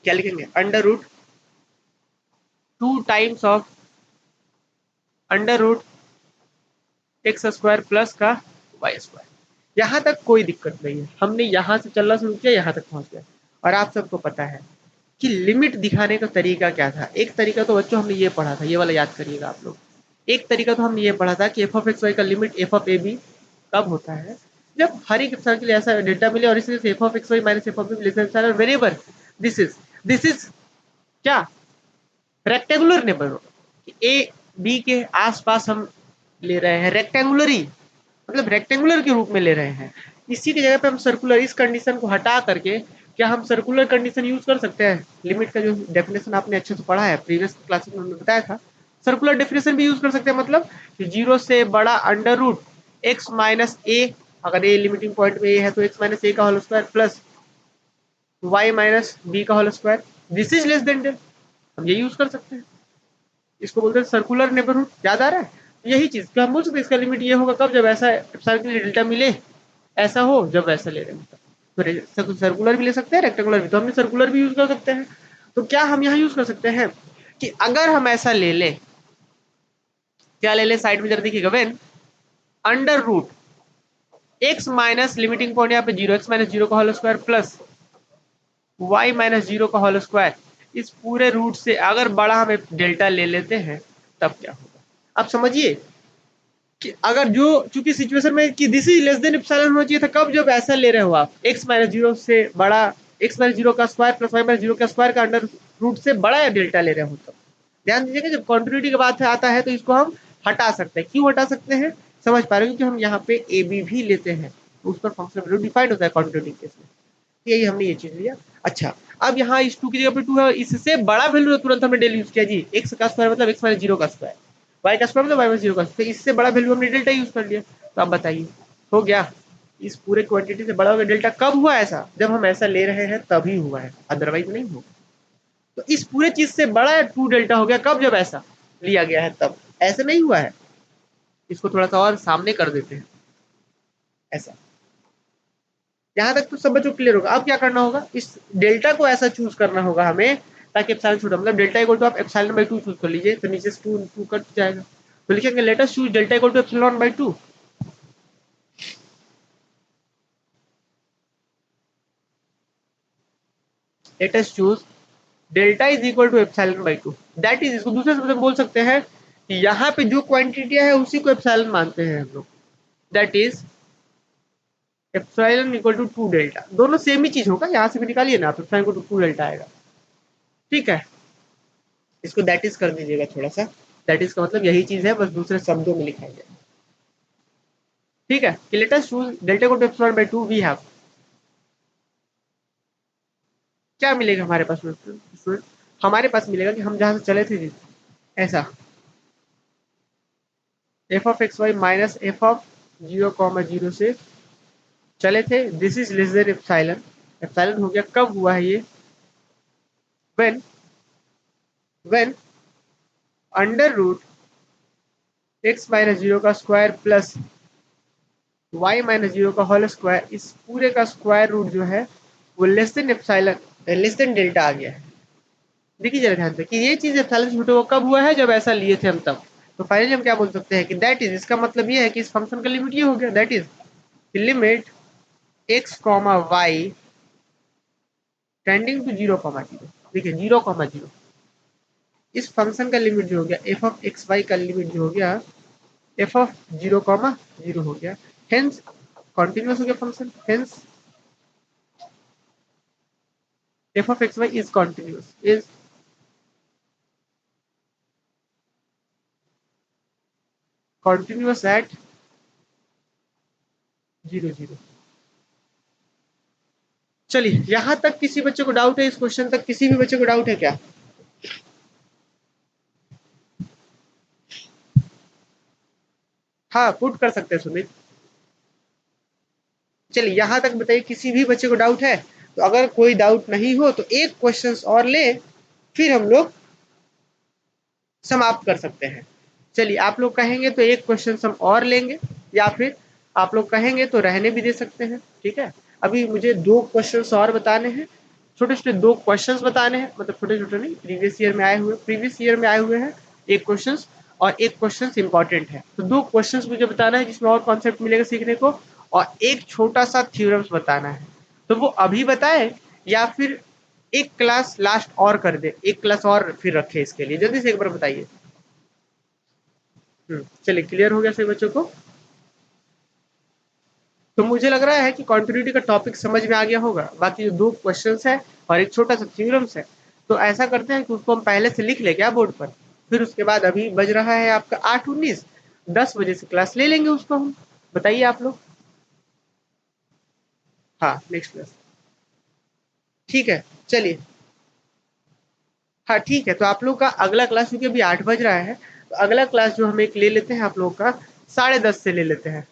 क्या लिखेंगे, under root two times of under root x square plus का वाई स्क्वायर। यहाँ तक कोई दिक्कत नहीं है, हमने यहाँ से चलना शुरू किया, यहाँ तक पहुँच गया। और आप सबको पता है कि लिमिट दिखाने का तरीका क्या था। एक तरीका तो बच्चों हमने ये पढ़ा था, ये वाला याद करिएगा आप लोग। एक तरीका तो हमने ये पढ़ा था कि एफ ऑफ एक्स वाई का limit f of a b कब होता है, जब हर एक सर्किल ऐसा डेल्टा मिले और इसी f of x y minus f of b variable this is क्या, रेक्टेंगुलर नेबर, ए बी के आसपास हम ले रहे हैं रेक्टेंगुलर ही, मतलब रेक्टेंगुलर के रूप में ले रहे हैं। इसी की जगह पे हम सर्कुलर, इस कंडीशन को हटा करके क्या हम सर्कुलर कंडीशन यूज कर सकते हैं? लिमिट का जो डेफिनेशन आपने अच्छे से पढ़ा है, प्रीवियस क्लासेस में बताया था, सर्कुलर डेफिनेशन भी यूज कर सकते हैं। मतलब जीरो से बड़ा अंडर रूट एक्स माइनस ए, अगर ए लिमिटिंग पॉइंट में ए है तो एक्स माइनस ए का whole square plus y minus b का whole square, this is less than 10। हम ये यूज कर सकते हैं, इसको बोलते हैं सर्कुलर नेबरहुड। याद आ रहा है? यही चीज क्या हम बोल सकते हैं, इसका लिमिट ये होगा कब, जब ऐसा एप्सिलॉन के लिए डेल्टा मिले, ऐसा हो जब वैसा ले रहे हैं। तो सर्कुलर भी ले सकते हैं, रेक्टेंगुलर भी, तो हमने सर्कुलर भी यूज कर सकते हैं। तो क्या हम यहाँ यूज कर सकते हैं कि अगर हम ऐसा ले ले, क्या ले ले, साइड में जरा देखिएगा, when under root x minus limiting point यहाँ पे जीरो, एक्स माइनस जीरो का whole square plus y minus zero का होल स्क्वायर, इस पूरे रूट से अगर बड़ा हम डेल्टा ले लेते हैं तब क्या होगा? आप समझिए कि अगर जो चूंकि सिचुएशन में कि this is less than epsilon होना चाहिए था कब, जब ऐसा ले रहे हो आप x माइनस जीरो से बड़ा, x माइनस जीरो का square plus y minus zero का स्क्वायर का अंडर रूट से बड़ा या डेल्टा ले रहे हो तब। ध्यान दीजिएगा, जब कॉन्टिन्यूटी की बात आता है तो इसको हम हटा सकते हैं। क्यों हटा सकते हैं? समझ पा रहे हो? क्योंकि हम यहाँ पे ए बी भी लेते हैं, उस पर फंक्शन वैल्यू डिफाइंड होता है कॉन्टिन्यूटी केस में। यही हमने ये चीज लिया। अच्छा, अब यहाँ इस टू की जगह पे टू है, इससे बड़ा वैल्यू तुरंत हमने डेल यूज किया जी, एक्स का स्क्वायर मतलब एक्स माइनस जीरो का स्क्वायर, वाई का स्क्वायर मतलब वाई माइनस जीरो का स्क्वायर, इससे बड़ा वैल्यू हमने डेल्टा यूज कर लिया। तो आप बताइए हो गया? इस पूरे क्वांटिटी से बड़ा हो गया डेल्टा। कब हुआ ऐसा? जब हम ऐसा ले रहे हैं तभी हुआ है, अदरवाइज नहीं हुआ। तो इस पूरे चीज से बड़ा टू डेल्टा हो गया कब, जब ऐसा लिया गया है तब, ऐसे नहीं हुआ है। इसको थोड़ा सा और सामने कर देते हैं ऐसा। यहाँ तक तो सब बच्चों क्लियर होगा। अब क्या करना होगा, इस डेल्टा को ऐसा चूज करना होगा हमें ताकि एप्सिलॉन छोटा, मतलब डेल्टा इक्वल टू आप एप्सिलॉन बाई टू चूज कर लीजिए, तो नीचे से टू टू कट जाएगा, तो लिखेंगे let us choose delta equal to epsilon by two. Let us choose delta is equal to epsilon by two, that is, इसको दूसरे शब्द में बोल सकते हैं कि यहाँ पे जो क्वांटिटी है उसी को एप्सिलॉन मानते हैं हम लोग, that is epsilon equal to two delta. दोनों सेम ही चीज होगा, यहाँ से भी निकालिए ना आप, epsilon equal to two delta आएगा। ठीक है, इसको दैट इज कर दीजिएगा थोड़ा सा, दैट इज का मतलब यही चीज है, बस दूसरे शब्दों में लिखा है। ठीक है, कि let us choose delta equal to epsilon by 2 we have, क्या मिलेगा हमारे पास स्टूडेंट? हमारे पास मिलेगा कि हम जहां से चले थे ऐसा f of x y minus f of zero comma zero से चले थे, this is less than epsilon. Epsilon हो गया कब हुआ है ये, when when under root x minus zero का square plus y minus zero का होल स्क्वायर, इस पूरे का स्क्वायर रूट जो है वो less than epsilon, less than delta आ गया है। देखिए जरा ध्यान से कि ये चीज एप्सिलॉन छोटे को कब हुआ है, जब ऐसा लिए थे हम तब। तो फाइनली हम क्या बोल सकते हैं कि दैट इज, इसका मतलब ये है कि इस फंक्शन का लिमिट ये हो गया, that is limit x comma y tending to zero comma zero. देखिए जीरो कॉमा जीरो, इस फंक्शन का लिमिट जो हो गया एफ ऑफ एक्स वाई का लिमिट जो हो गया f of zero comma zero हो गया, हेंस कॉन्टिन्यूस हो गया function, hence f of x y is continuous, is continuous at zero zero. चलिए यहां तक किसी बच्चे को डाउट है? इस क्वेश्चन तक किसी भी बच्चे को डाउट है क्या? हाँ पुट कर सकते हैं सुमित। चलिए यहां तक बताइए किसी भी बच्चे को डाउट है? तो अगर कोई डाउट नहीं हो तो एक क्वेश्चन और ले, फिर हम लोग समाप्त कर सकते हैं। चलिए आप लोग कहेंगे तो एक क्वेश्चन हम और लेंगे, या फिर आप लोग कहेंगे तो रहने भी दे सकते हैं। ठीक है, अभी मुझे दो क्वेश्चन और बताने हैं, छोटे छोटे दो क्वेश्चन बताने हैं, मतलब छोटे छोटे नहीं, प्रीवियस ईयर में आए हुए हैं एक क्वेश्चन, और एक क्वेश्चन इंपॉर्टेंट है। तो दो क्वेश्चन मुझे बताना है जिसमें और कॉन्सेप्ट मिलेगा सीखने को, और एक छोटा सा थ्योरम्स बताना है। तो वो अभी बताए या फिर एक क्लास लास्ट और कर दे, एक क्लास और फिर रखे इसके लिए, जल्दी से एक बार बताइए। चलिए क्लियर हो गया सभी बच्चों को? तो मुझे लग रहा है कि कॉन्टिन्यूटी का टॉपिक समझ में आ गया होगा। बाकी जो दो क्वेश्चंस है और एक छोटा सा थ्योरम्स है, तो ऐसा करते हैं कि उसको हम पहले से लिख ले क्या बोर्ड पर, फिर उसके बाद अभी बज रहा है आपका 8:19, 10 बजे से क्लास ले लेंगे उसको हम। बताइए आप लोग। हाँ नेक्स्ट क्लास। ठीक है चलिए। हाँ ठीक है, तो आप लोग का अगला क्लास, क्योंकि अभी 8 बज रहा है, तो अगला क्लास जो हम एक ले लेते हैं आप लोग का 10:30 से ले लेते हैं।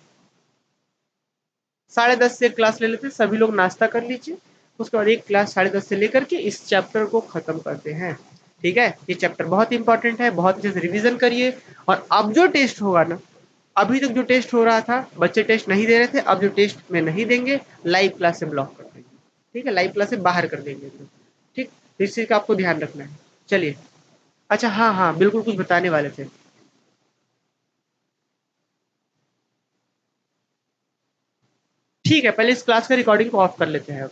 10:30 से क्लास ले लेते हैं, सभी लोग नाश्ता कर लीजिए। उसके बाद एक क्लास 10:30 से लेकर के इस चैप्टर को खत्म करते हैं। ठीक है, ये चैप्टर बहुत इंपॉर्टेंट है, बहुत अच्छे से रिवीजन करिए। और अब जो टेस्ट होगा ना, अभी तक जो टेस्ट हो रहा था बच्चे टेस्ट नहीं दे रहे थे, अब जो टेस्ट में नहीं देंगे, लाइव क्लास से ब्लॉक कर देंगे। ठीक है, लाइव क्लास से बाहर कर देंगे एकदम। ठीक, तो इस चीज का आपको ध्यान रखना है। चलिए। अच्छा हाँ हाँ, बिल्कुल कुछ बताने वाले थे। ठीक है, पहले इस क्लास का रिकॉर्डिंग को ऑफ कर लेते हैं अब।